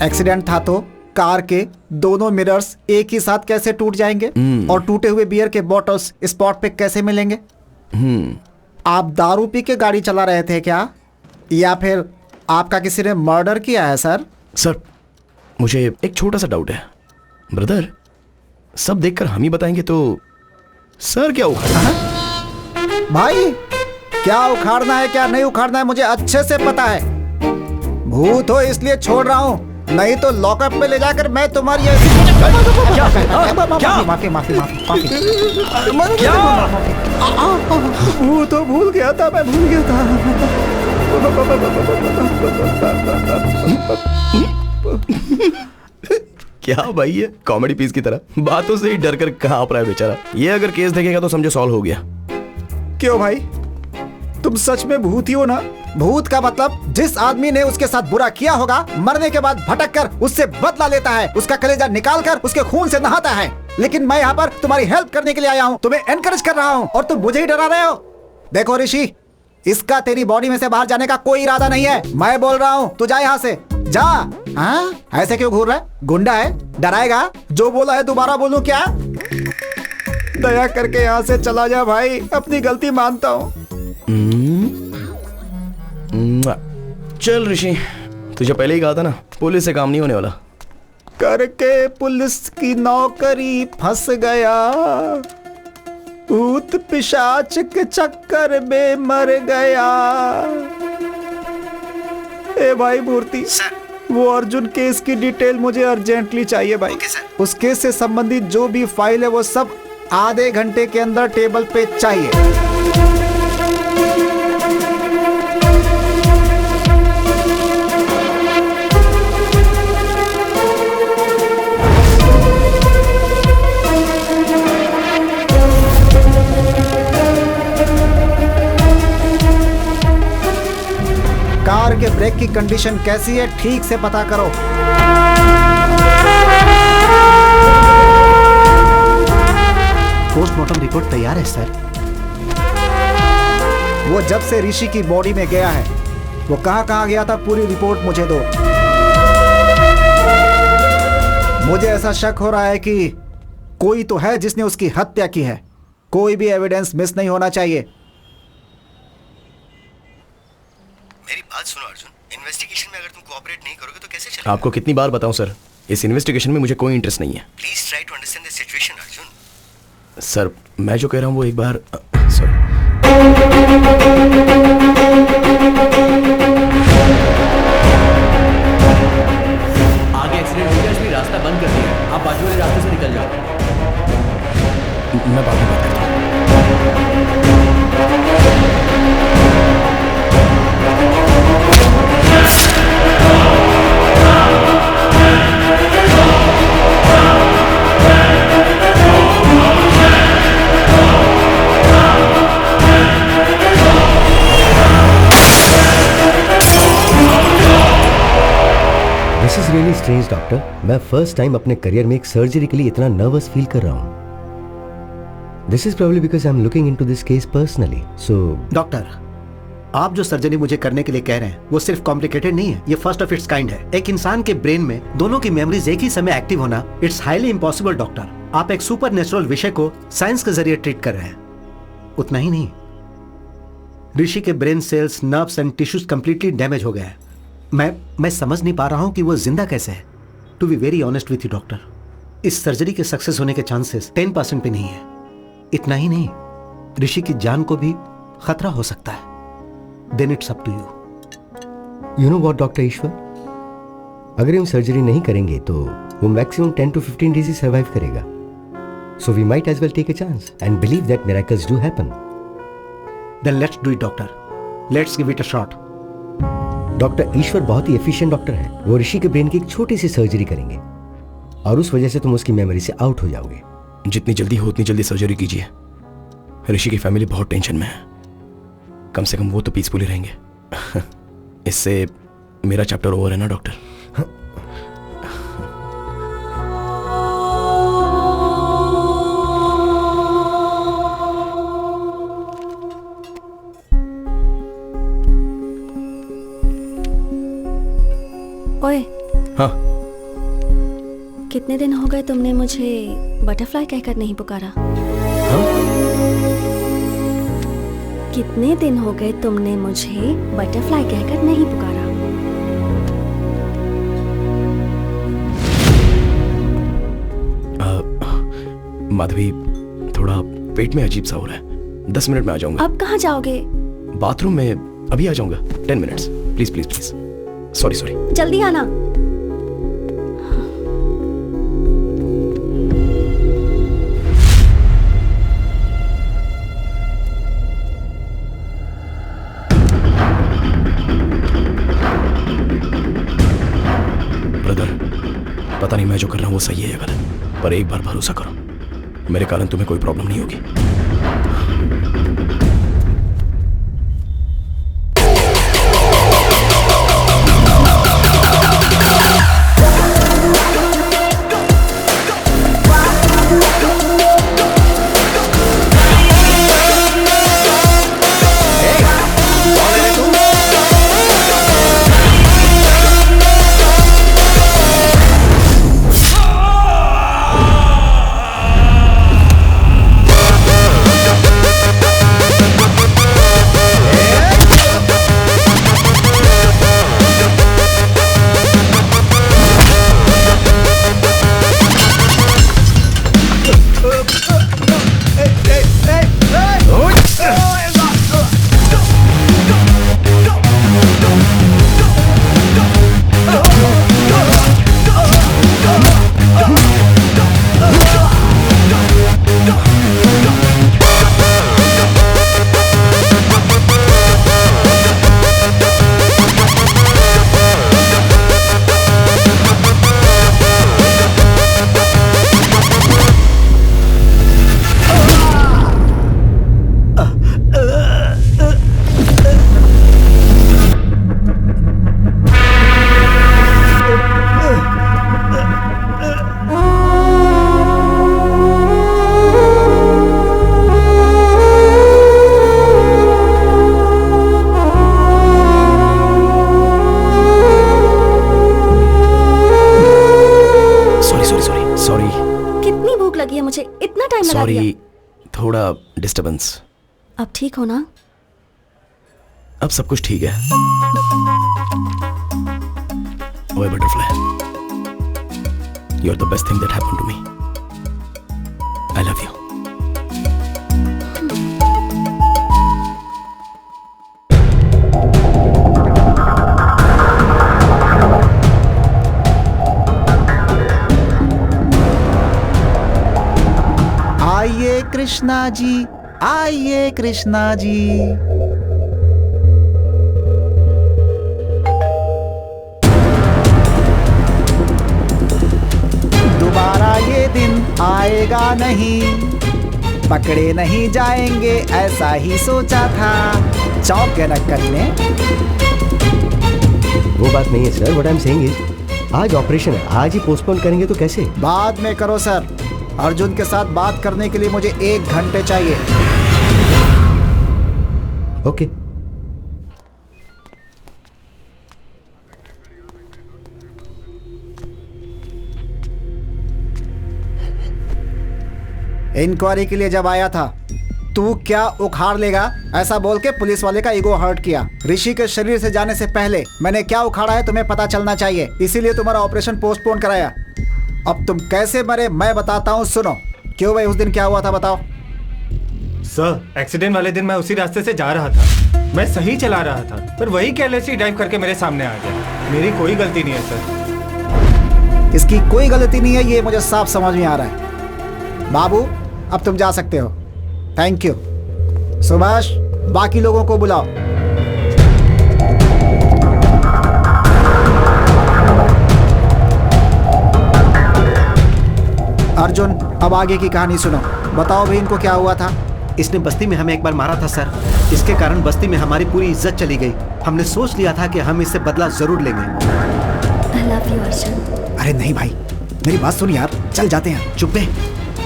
एक्सीडेंट था तो कार के दोनों मिरर्स एक ही साथ कैसे टूट जाएंगे? और टूटे हुए बियर के बॉटल्स स्पॉट पे कैसे मिलेंगे? आप दारू पी के गाड़ी चला रहे थे क्या, या फिर आपका किसी ने मर्डर किया है सर? सर मुझे एक छोटा सा डाउट है ब्रदर, सब देखकर हम ही बताएंगे तो सर क्या उखाड़ना? भाई क्या उखाड़ना है क्या नहीं उखाड़ना है मुझे अच्छे से पता है। भूत हो इसलिए छोड़ रहा हूँ, नहीं तो लॉकअप में ले जाकर मैं तुम्हारी माफी माफी माफी भूत हो, भूल गया था, मैं भूल गया था। क्या भाई ये कॉमेडी पीस की तरह बातों से ही डर कर कहाँ रहा है बेचारा। ये अगर केस देखेगा तो समझो सॉल्व हो गया। क्यों भाई, तुम सच में भूत ही हो ना? भूत का मतलब जिस आदमी ने उसके साथ बुरा किया होगा मरने के बाद भटक कर उससे बदला लेता है, उसका कलेजा निकाल कर उसके खून से नहाता है। लेकिन मैं यहाँ पर तुम्हारी हेल्प करने के लिए आया हूँ, तुम्हें एनकरेज कर रहा हूँ और तुम मुझे ही डरा रहे हो। देखो ऋषि, इसका तेरी बॉडी में से बाहर जाने का कोई इरादा नहीं है। मैं बोल रहा हूँ तू जा यहाँ से, जा। हाँ ऐसे क्यों घूर रहा है? गुंडा है, डराएगा? जो बोला है दोबारा बोलूं क्या? दया करके यहाँ से चला जा भाई, अपनी गलती मानता हूँ। चल ऋषि, तुझे पहले ही कहा था ना पुलिस से काम नहीं होने वाला। करके पुलिस की नौकरी फंस गया, भूत पिशाच के चक्कर में मर गया। ए भाई मूर्ति, वो अर्जुन केस की डिटेल मुझे अर्जेंटली चाहिए भाई। उस केस से संबंधित जो भी फाइल है वो सब आधे घंटे के अंदर टेबल पे चाहिए। कार के ब्रेक की कंडीशन कैसी है ठीक से पता करो। पोस्टमार्टम रिपोर्ट तैयार है सर। वो जब से ऋषि की बॉडी में गया है वो कहाँ गया था, पूरी रिपोर्ट मुझे दो। मुझे ऐसा शक हो रहा है कि कोई तो है जिसने उसकी हत्या की है। कोई भी एविडेंस मिस नहीं होना चाहिए। मेरी बात सुनो अर्जुन, इन्वेस्टिगेशन में अगर तुम कोऑपरेट नहीं करोगे तो कैसे चलेगा? आपको कितनी बार बताऊं सर, इस इन्वेस्टिगेशन में मुझे कोई इंटरेस्ट नहीं है। Please try to understand the situation Arjun. Sir मैं जो कह रहा हूं वो एक बार सर आगे एक्सीडेंट हो गया इसलिए रास्ता बंद कर दिया है। आप बाजू वाले रास्ते से निकल जाओ। मैं बाद में बात करता हूं। This is really strange doctor. मैं फर्स्ट टाइम अपने करियर में एक सर्जरी के लिए इतना नर्वस फील कर रहा हूँ। This is probably because I am looking into this case personally. So doctor, आप जो सर्जरी मुझे करने के लिए कह रहे हैं वो सिर्फ कॉम्प्लिकेटेड नहीं है, ये फर्स्ट ऑफ इट्स काइंड है। एक इंसान के ब्रेन में दोनों की मेमोरीज एक ही समय एक्टिव होना, इट्स हाईली इम्पॉसिबल डॉक्टर। आप एक सुपर नेचुरल विषय को साइंस के जरिए ट्रीट कर रहे हैं। उतना ही नहीं, ऋषि के brain cells, nerves and tissues completely damage हो गए हैं। मैं समझ नहीं पा रहा हूं कि वो जिंदा कैसे है। To be very honest with you doctor, इस सर्जरी के सक्सेस होने के चांसेस 10% पे नहीं है। इतना ही नहीं, ऋषि की जान को भी खतरा हो सकता है। Then it's up to you. You know what doctor Ishwar, अगर हम सर्जरी नहीं करेंगे तो वो मैक्सिमम 10 to 15 डेज ही सर्वाइव करेगा। So we might as well take a chance and believe that miracles do happen. Then let's do it doctor, let's give it a shot. Doctor Ishwar बहुत ही एफिशिएंट डॉक्टर हैं। वो ऋषि के brain की एक छोटी सी सर्जरी करेंगे और उस वजह से तुम उसकी मेमोरी से आउट हो जाओगे। जितनी जल्दी हो उतनी जल्दी सर्जरी कीजिए। ऋषि की फैमिली बहुत टेंशन में है, कम से कम वो तो पीसफुली रहेंगे। इससे मेरा चैप्टर ओवर है ना डॉक्टर? ओए, हाँ। कितने दिन हो गए तुमने मुझे बटरफ्लाई कहकर नहीं पुकारा? कितने दिन हो गए तुमने मुझे बटरफ्लाई कहकर नहीं पुकारा? माधवी, थोड़ा पेट में अजीब सा हो रहा है। 10 मिनट में आ जाऊंगा। अब कहाँ जाओगे? बाथरूम में अभी आ जाऊंगा। 10 minutes please please please. Sorry. जल्दी आना। ब्रदर, पता नहीं मैं जो कर रहा हूं वो सही है या गलत, पर एक बार भरोसा करो, मेरे कारण तुम्हें कोई प्रॉब्लम नहीं होगी। सॉरी, थोड़ा डिस्टर्बेंस। अब ठीक हो ना? अब सब कुछ ठीक है। ओए butterfly, you are the best thing that happened to me. I love you. आइए कृष्णा जी, आइए कृष्णा जी। दोबारा ये दिन आएगा नहीं, पकड़े नहीं जाएंगे ऐसा ही सोचा था। चौंक गए ना करीने। वो बात नहीं है sir, what I am saying is आज ऑपरेशन है, आज ही पोस्टपोन करेंगे तो कैसे? बाद में करो सर। अर्जुन के साथ बात करने के लिए मुझे 1 घंटे चाहिए। ओके। इंक्वायरी के लिए जब आया था तू क्या उखाड़ लेगा, ऐसा बोल के पुलिस वाले का ईगो हर्ट किया। ऋषि के शरीर से जाने से पहले मैंने क्या उखाड़ा है तुम्हें पता चलना चाहिए, इसीलिए तुम्हारा ऑपरेशन पोस्टपोन कराया। अब तुम कैसे मरे मैं बताता हूँ, सुनो। क्यों भाई, उस दिन क्या हुआ था बताओ। सर, एक्सीडेंट वाले दिन मैं उसी रास्ते से जा रहा था, मैं सही चला रहा था, पर वही केयरलेसली ड्राइव करके मेरे सामने आ गया। मेरी कोई गलती नहीं है सर। इसकी कोई गलती नहीं है, ये मुझे साफ समझ में आ रहा है। बाबू अब तुम जा सकते हो। Thank you. सुभाष, बाकी लोगों को बुलाओ। अर्जुन, अब आगे की कहानी सुनो। बताओ भाई, इनको क्या हुआ था? इसने बस्ती में हमें एक बार मारा था सर, इसके कारण बस्ती में हमारी पूरी इज्जत चली गई। हमने सोच लिया था कि हम इससे बदला जरूर लेंगे। I love you, Arjun. अरे नहीं भाई, मेरी बात सुन यार, चल जाते हैं। चुप है,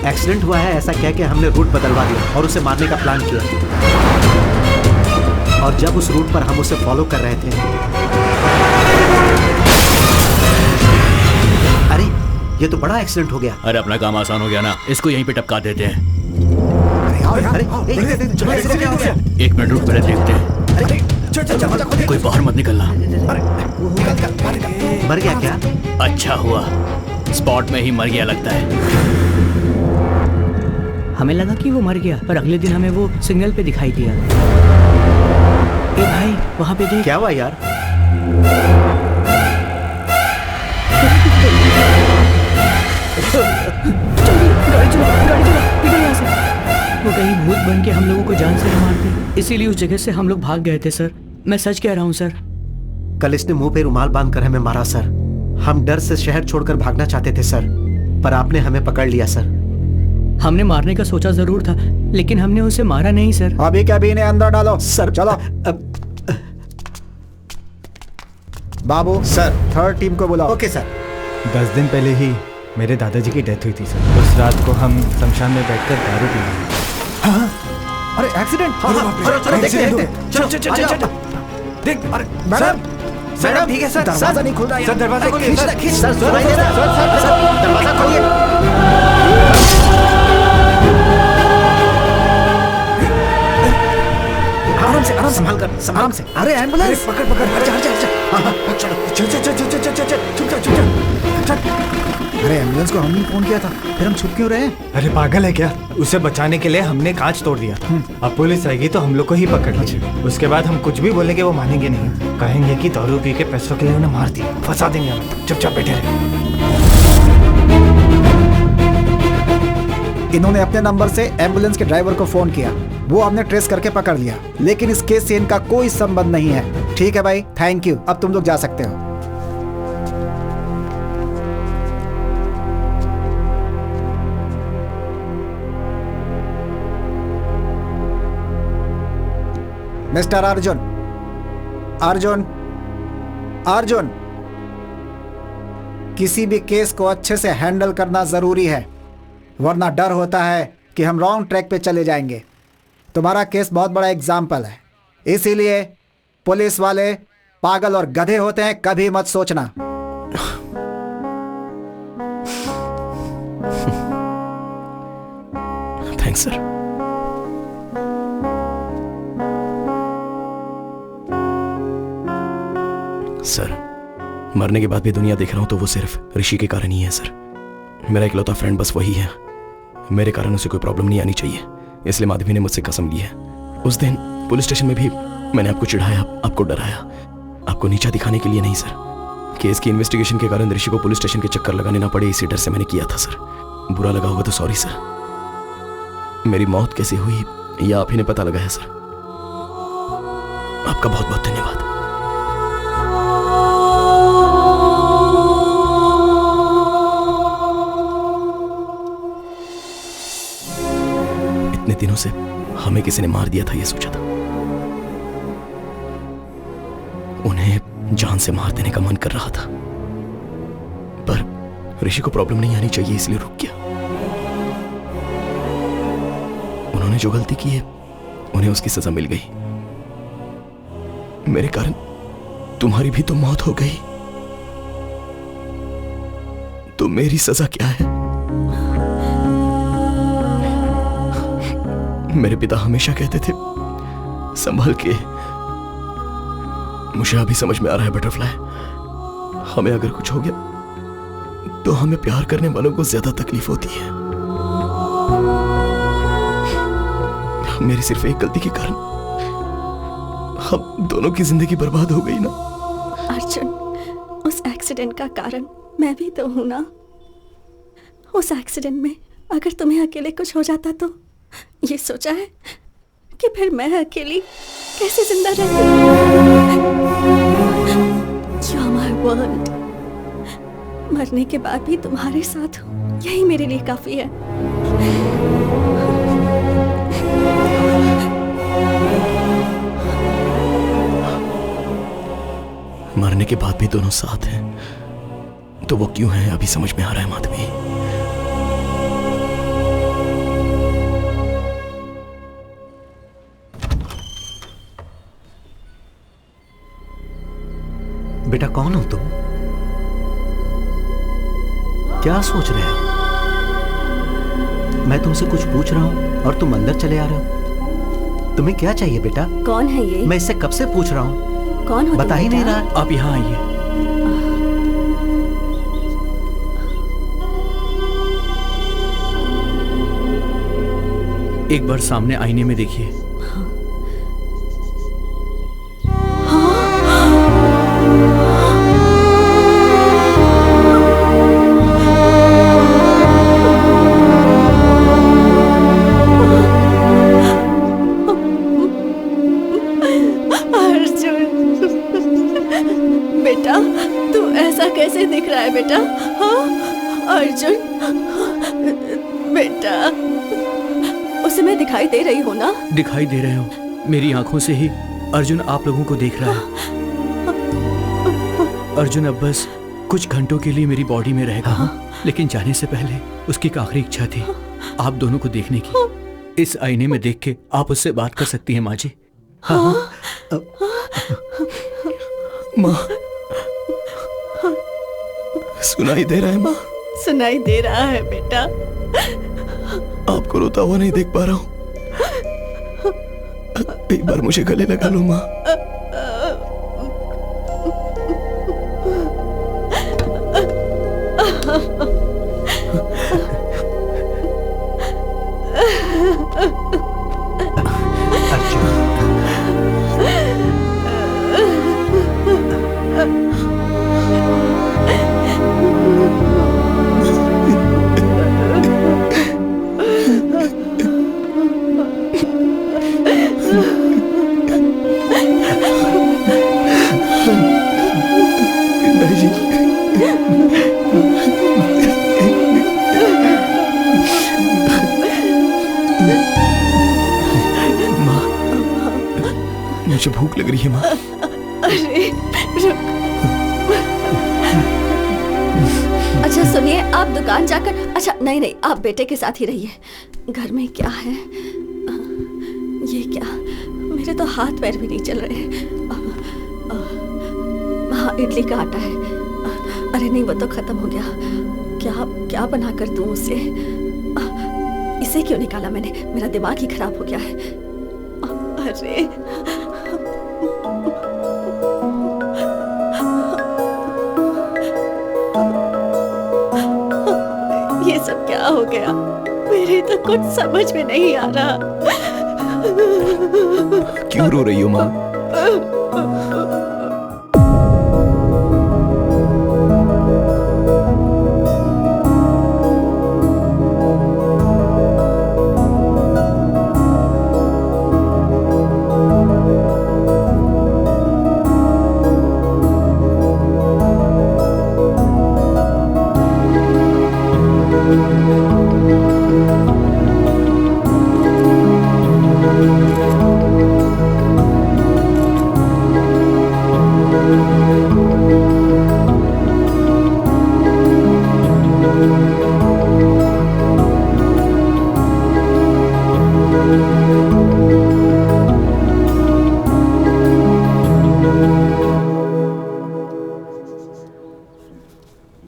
एक्सीडेंट हुआ है ऐसा कह के हमने रूट बदलवा दिया और उसे मारने का प्लान किया। और जब उस रूट पर हम उसे फॉलो कर रहे थे, अरे ये तो बड़ा एक्सीडेंट हो गया। अरे अपना काम आसान हो गया ना, इसको यहीं पे टपका देते हैं। एक मिनट रुक, पहले देखते हैं। कोई बाहर मत निकलना। मर गया क्या? अच्छा हुआ, स्पॉट में ही मर गया लगता है। हमें लगा कि वो मर गया, पर अगले दिन हमें वो सिग्नल पे दिखाई दिया। ए भाई, वहाँ पे देख। क्या हुआ यार? गाड़ी चला, निकल यहाँ से। वो कहीं भूत बन के हम लोगों को जान से न मारते, इसीलिए उस जगह से हम लोग भाग गए थे सर। मैं सच कह रहा हूँ सर। कल इसने मुंह पे रुमाल बांधकर हमें मारा सर। हम डर से शहर छोड़कर भागना चाहते थे सर, पर आपने हमें पकड़ लिया सर। हमने मारने का सोचा जरूर था, लेकिन हमने उसे मारा नहीं सर। अभी कैबिन ने अंदर डालो सर। चलो बाबू सर, थर्ड टीम को बुलाओ। Okay sir. 10 दिन पहले ही मेरे दादाजी की डेथ हुई थी सर। उस रात को हम शमशान में बैठकर दारू पी रहे थे। अरे एक्सीडेंट! चलो देख। अरे मैडम, मैडम ठीक है सर, दरवाजा नहीं खुल रहा है। सर दरवाजा खोलिए सर। सर सुनाई दे रहा है? सर दरवाजा खोलिए। आराम से, संभाल कर, आराम से। अरे एम्बुलेंस! पकड़ पकड़, चल। अरे एम्बुलेंस को हमने फोन किया था, फिर हम छुप क्यों रहे हैं? अरे पागल है क्या? उसे बचाने के लिए हमने कांच तोड़ दिया था। अब पुलिस आएगी तो हम लोग को ही पकड़ लेगी। उसके बाद हम कुछ भी बोलेंगे वो मानेंगे नहीं, कहेंगे कि दारू पी के पैसों के लिए उन्हें मार दिया, फंसा देंगे हमें। चुपचाप बैठे रहे। इन्होंने अपने नंबर से एम्बुलेंस के ड्राइवर को फोन किया, वो हमने ट्रेस करके पकड़ लिया, लेकिन इस केस से इनका कोई संबंध नहीं है। ठीक है भाई, थैंक यू। अब तुम लोग जा सकते हो। मिस्टर अर्जुन, अर्जुन, अर्जुन, किसी भी केस को अच्छे से हैंडल करना जरूरी है, वरना डर होता है कि हम रॉन्ग ट्रैक पे चले जाएंगे। तुम्हारा केस बहुत बड़ा एग्जाम्पल है, इसीलिए पुलिस वाले पागल और गधे होते हैं, कभी मत सोचना। Thanks sir. सर, मरने के बाद भी दुनिया देख रहा हूं तो वो सिर्फ ऋषि के कारण ही है सर। मेरा इकलौता फ्रेंड बस वही है, मेरे कारण उसे कोई प्रॉब्लम नहीं आनी चाहिए, इसलिए माधवी ने मुझसे कसम ली है। उस दिन पुलिस स्टेशन में भी मैंने आपको चिढ़ाया, आपको डराया, आपको नीचा दिखाने के लिए नहीं सर। केस की इन्वेस्टिगेशन के कारण ऋषि को पुलिस स्टेशन के चक्कर लगाने ना पड़े, इसी डर से मैंने किया था सर। बुरा लगा होगा तो सॉरी सर। मेरी मौत कैसे हुई यह आप ही ने पता लगाया सर। आपका बहुत बहुत धन्यवाद। इतने दिनों से हमें किसी ने मार दिया था ये सोचा था, उन्हें जान से मार देने का मन कर रहा था, पर ऋषि को प्रॉब्लम नहीं आनी चाहिए इसलिए रुक गया। उन्होंने जो गलती की है उन्हें उसकी सजा मिल गई, मेरे कारण तुम्हारी भी तो मौत हो गई, तो मेरी सजा क्या है? मेरे पिता हमेशा कहते थे, संभल के। मुझे अभी समझ में आ रहा है बटरफ्लाई, हमें अगर कुछ हो गया तो हमें प्यार करने वालों को ज्यादा तकलीफ होती है। मेरी सिर्फ एक गलती के कारण हम दोनों की जिंदगी बर्बाद हो गई ना। अर्जुन, उस एक्सीडेंट का कारण मैं भी तो हूं ना। उस एक्सीडेंट में अगर तुम्हें अकेले कुछ हो जाता तो ये सोचा है कि फिर मैं अकेली कैसे जिंदा रहती? You are my world। मरने के बाद भी तुम्हारे साथ हूँ, यही मेरे लिए काफी है। मरने के बाद भी दोनों साथ हैं, तो वो क्यों हैं अभी समझ में आ रहा है माधवी। बेटा कौन हो तुम? क्या सोच रहे हो? मैं तुमसे कुछ पूछ रहा हूं और तुम अंदर चले आ रहे हो। तुम्हें क्या चाहिए बेटा? कौन है ये? मैं इससे कब से पूछ रहा हूं, कौन हो? बता ही नहीं रहा। आप यहाँ आइए। एक बार सामने आईने में देखिए। कैसे दिख रहा है बेटा? हाँ अर्जुन बेटा, उसे मैं दिखाई दे रही हूँ ना? दिखाई दे रहे हो। मेरी आंखों से ही अर्जुन आप लोगों को देख रहा है। अर्जुन अब बस कुछ घंटों के लिए मेरी बॉडी में रहेगा, लेकिन जाने से पहले उसकी एक आखिरी इच्छा थी आप दोनों को देखने की। इस आईने में देख के आप उससे बात कर सकती हैं माँ जी। हाँ। माँ, सुनाई दे रहा है माँ? सुनाई दे रहा है बेटा। आपको रोता हुआ नहीं देख पा रहा हूँ, एक बार मुझे गले लगा लो माँ। मुझे भूख लग रही है माँ। अरे रुक। अच्छा सुनिए, आप दुकान जाकर, अच्छा नहीं नहीं, आप बेटे के साथ ही रहिए। घर में क्या है? ये क्या, मेरे तो हाथ पैर भी नहीं चल रहे हैं। हाँ इडली का आटा है। अरे नहीं, वो तो खत्म हो गया। क्या क्या बना कर दूं उसे? इसे क्यों निकाला मैंने? मेरा दिमाग ही खराब हो गया है। अरे ये सब क्या हो गया? मेरे तो कुछ समझ में नहीं आ रहा। क्यों रो रही हो माँ?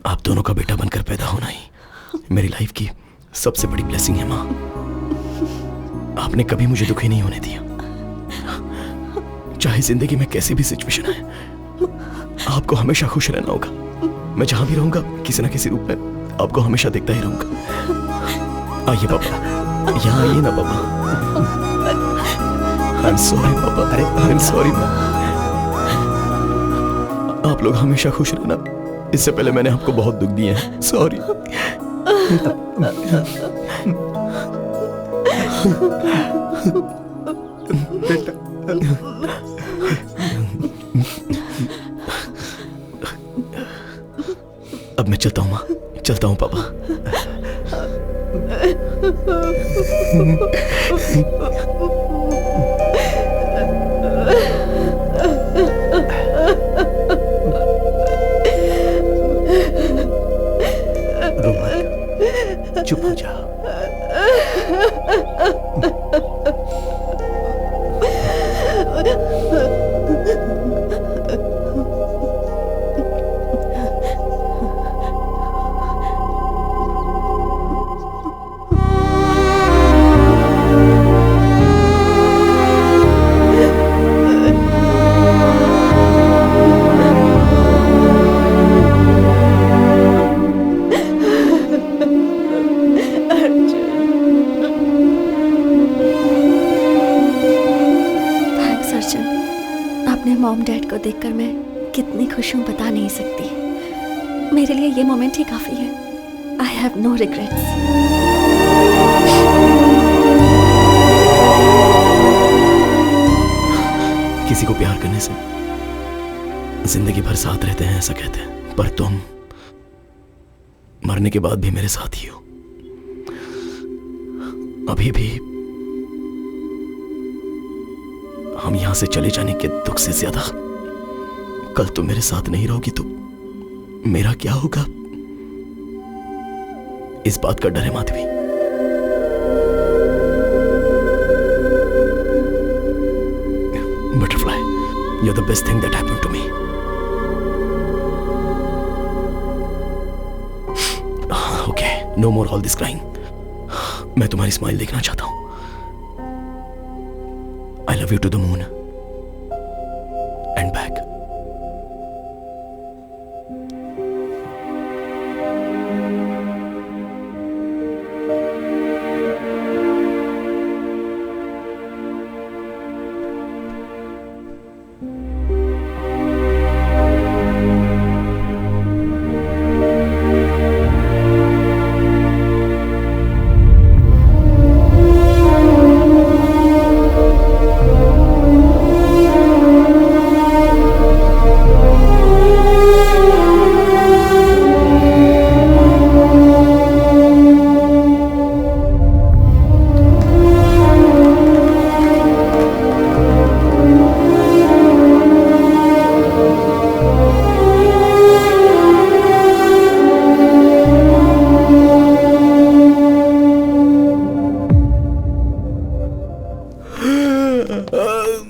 आप दोनों का बेटा बनकर पैदा होना ही मेरी लाइफ की सबसे बड़ी ब्लेसिंग है माँ। आपने कभी मुझे दुखी नहीं होने दिया। चाहे जिंदगी में कैसी भी सिचुएशन आए, आपको हमेशा खुश रहना होगा। मैं जहां भी रहूंगा किसी ना किसी रूप में आपको हमेशा देखता ही रहूंगा। आइए पापा, यहाँ आइए ना पापा। आई एम सॉरी पापा, अरे आई एम सॉरी। आप लोग हमेशा खुश रहना। इससे पहले मैंने आपको बहुत दुख दिए हैं, सॉरी। अब मैं चलता हूँ माँ, चलता हूँ पापा। रो मत, चुप हो जा। मॉम डैड को देखकर मैं कितनी खुश हूँ बता नहीं सकती। मेरे लिए ये मोमेंट ही काफी है। I have no regrets. किसी को प्यार करने से जिंदगी भर साथ रहते हैं ऐसा कहते हैं, पर तुम मरने के बाद भी मेरे साथ ही हो। अभी भी हम यहां से चले जाने के दुख से ज्यादा कल तुम मेरे साथ नहीं रहोगी तो मेरा क्या होगा, इस बात का डर है Madhavi. Butterfly, you're the best thing that happened to me. Okay, no more all this crying. मैं तुम्हारी स्माइल देखना चाहता हूं। I love you to the moon and back.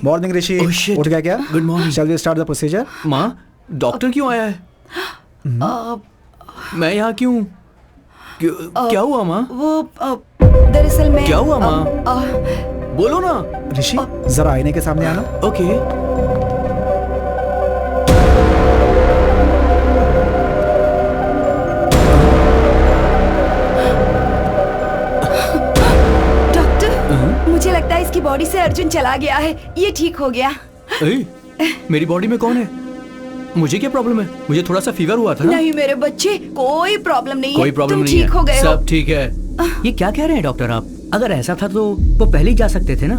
Morning Rishi, उठ गया क्या? Good morning. Shall we start the procedure? माँ, doctor क्यों आया है? मैं यहाँ क्यों? क्या हुआ माँ? वो दरअसल मैं क्या हुआ माँ? बोलो ना। ऋषि, जरा आईने के सामने आना। ओके। मुझे लगता है इसकी बॉडी से अर्जुन चला गया है। ये ठीक हो गया। मेरी बॉडी में कौन है? मुझे क्या प्रॉब्लम है? मुझे थोड़ा सा फीवर हुआ था ना। नहीं मेरे बच्चे, कोई प्रॉब्लम नहीं है। कोई प्रॉब्लम नहीं है। ठीक हो गए हो। सब ठीक है। ये क्या कह रहे हैं डॉक्टर आप? अगर ऐसा था तो वो पहले ही जा सकते थे ना।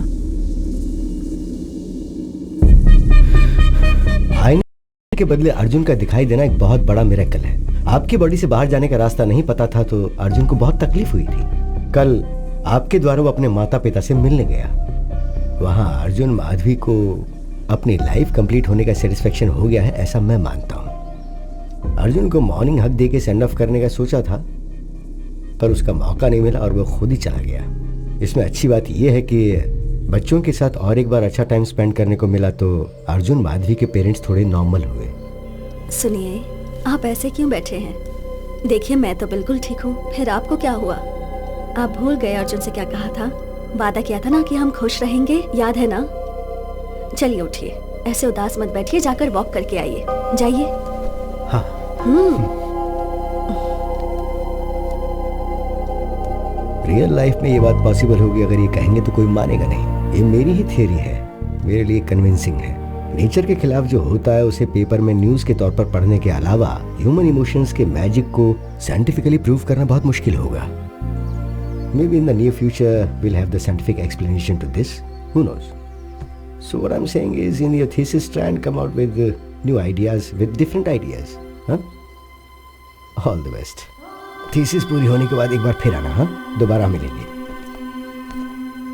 आईने के बदले अर्जुन का दिखाई देना एक बहुत बड़ा मिरेकल है। आपकी बॉडी से बाहर जाने का रास्ता नहीं पता था तो अर्जुन को बहुत तकलीफ हुई थी। कल आपके द्वारा वो अपने माता पिता से मिलने गया। वहां अर्जुन माधवी को अपनी लाइफ कंप्लीट होने का सेटिस्फेक्शन हो गया है ऐसा मैं मानता हूं। अर्जुन को मॉर्निंग हक दे के सेंड ऑफ करने का सोचा था पर उसका मौका नहीं मिला और वो खुद ही चला गया। इसमें अच्छी बात यह है कि बच्चों के साथ और एक बार अच्छा टाइम स्पेंड करने को मिला तो अर्जुन माधवी के पेरेंट्स थोड़े नॉर्मल हुए। सुनिए, आप ऐसे क्यों बैठे हैं? देखिए मैं तो बिल्कुल ठीक हूँ। फिर आपको क्या हुआ? आप भूल गए अर्जुन से क्या कहा था? वादा किया था ना कि हम खुश रहेंगे, याद है ना? चलिए उठिए, ऐसे उदास मत बैठिए, जाकर वॉक करके आइए, जाइए। हाँ। रियल लाइफ में ये बात पॉसिबल होगी अगर ये कहेंगे तो कोई मानेगा नहीं। ये मेरी ही थियरी है, मेरे लिए कन्विंसिंग है। नेचर के खिलाफ जो होता है उसे पेपर में न्यूज के तौर पर पढ़ने के अलावा ह्यूमन इमोशंस के मैजिक को साइंटिफिकली प्रूव करना बहुत मुश्किल होगा। Maybe in the near future we'll have the scientific explanation to this. Who knows? So what I'm saying is, in your thesis, try and come out with new ideas, with different ideas. Huh? All the best. Thesis पूरी होने के बाद एक बार फिर आना, हाँ? दोबारा मिलेंगे।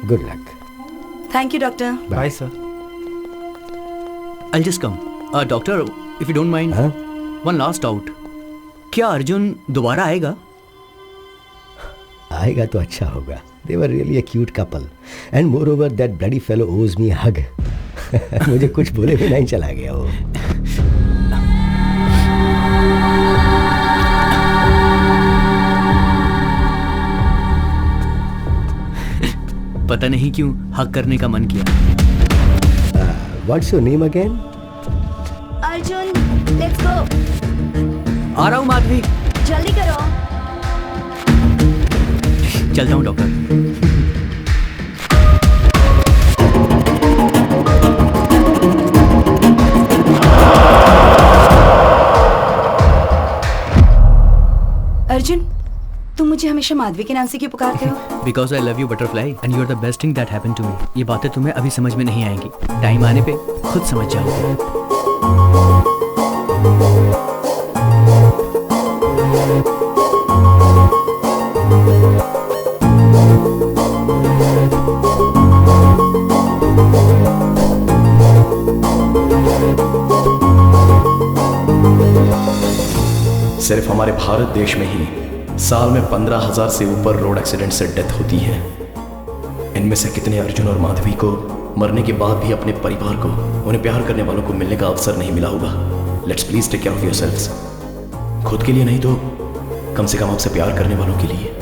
Good luck. Thank you doctor. Bye sir. I'll just come. Doctor, if you don't mind, हाँ? one last doubt. क्या अर्जुन दोबारा आएगा? आएगा तो अच्छा होगा। They were really a cute couple. And moreover, that bloody fellow owes me a hug. मुझे कुछ बोले भी नहीं चला गया वो। पता नहीं क्यों हक करने का मन किया। What's your name again? Arjun, let's go. आ रहा हूँ माधवी। जल्दी करो। चलता हूँ डॉक्टर। अर्जुन, तुम मुझे हमेशा माधवी के नाम से क्यों पुकारते हो? Because I love you butterfly and you are the best thing that happened to me. ये बातें तुम्हें अभी समझ में नहीं आएंगी, टाइम आने पे खुद समझ जाओगे। सिर्फ हमारे भारत देश में ही साल में 15,000 से ऊपर रोड एक्सीडेंट से डेथ होती है। इनमें से कितने अर्जुन और माधवी को मरने के बाद भी अपने परिवार को, उन्हें प्यार करने वालों को मिलने का अवसर नहीं मिला होगा। Let's please take care of yourselves. खुद के लिए नहीं तो कम से कम आपसे प्यार करने वालों के लिए।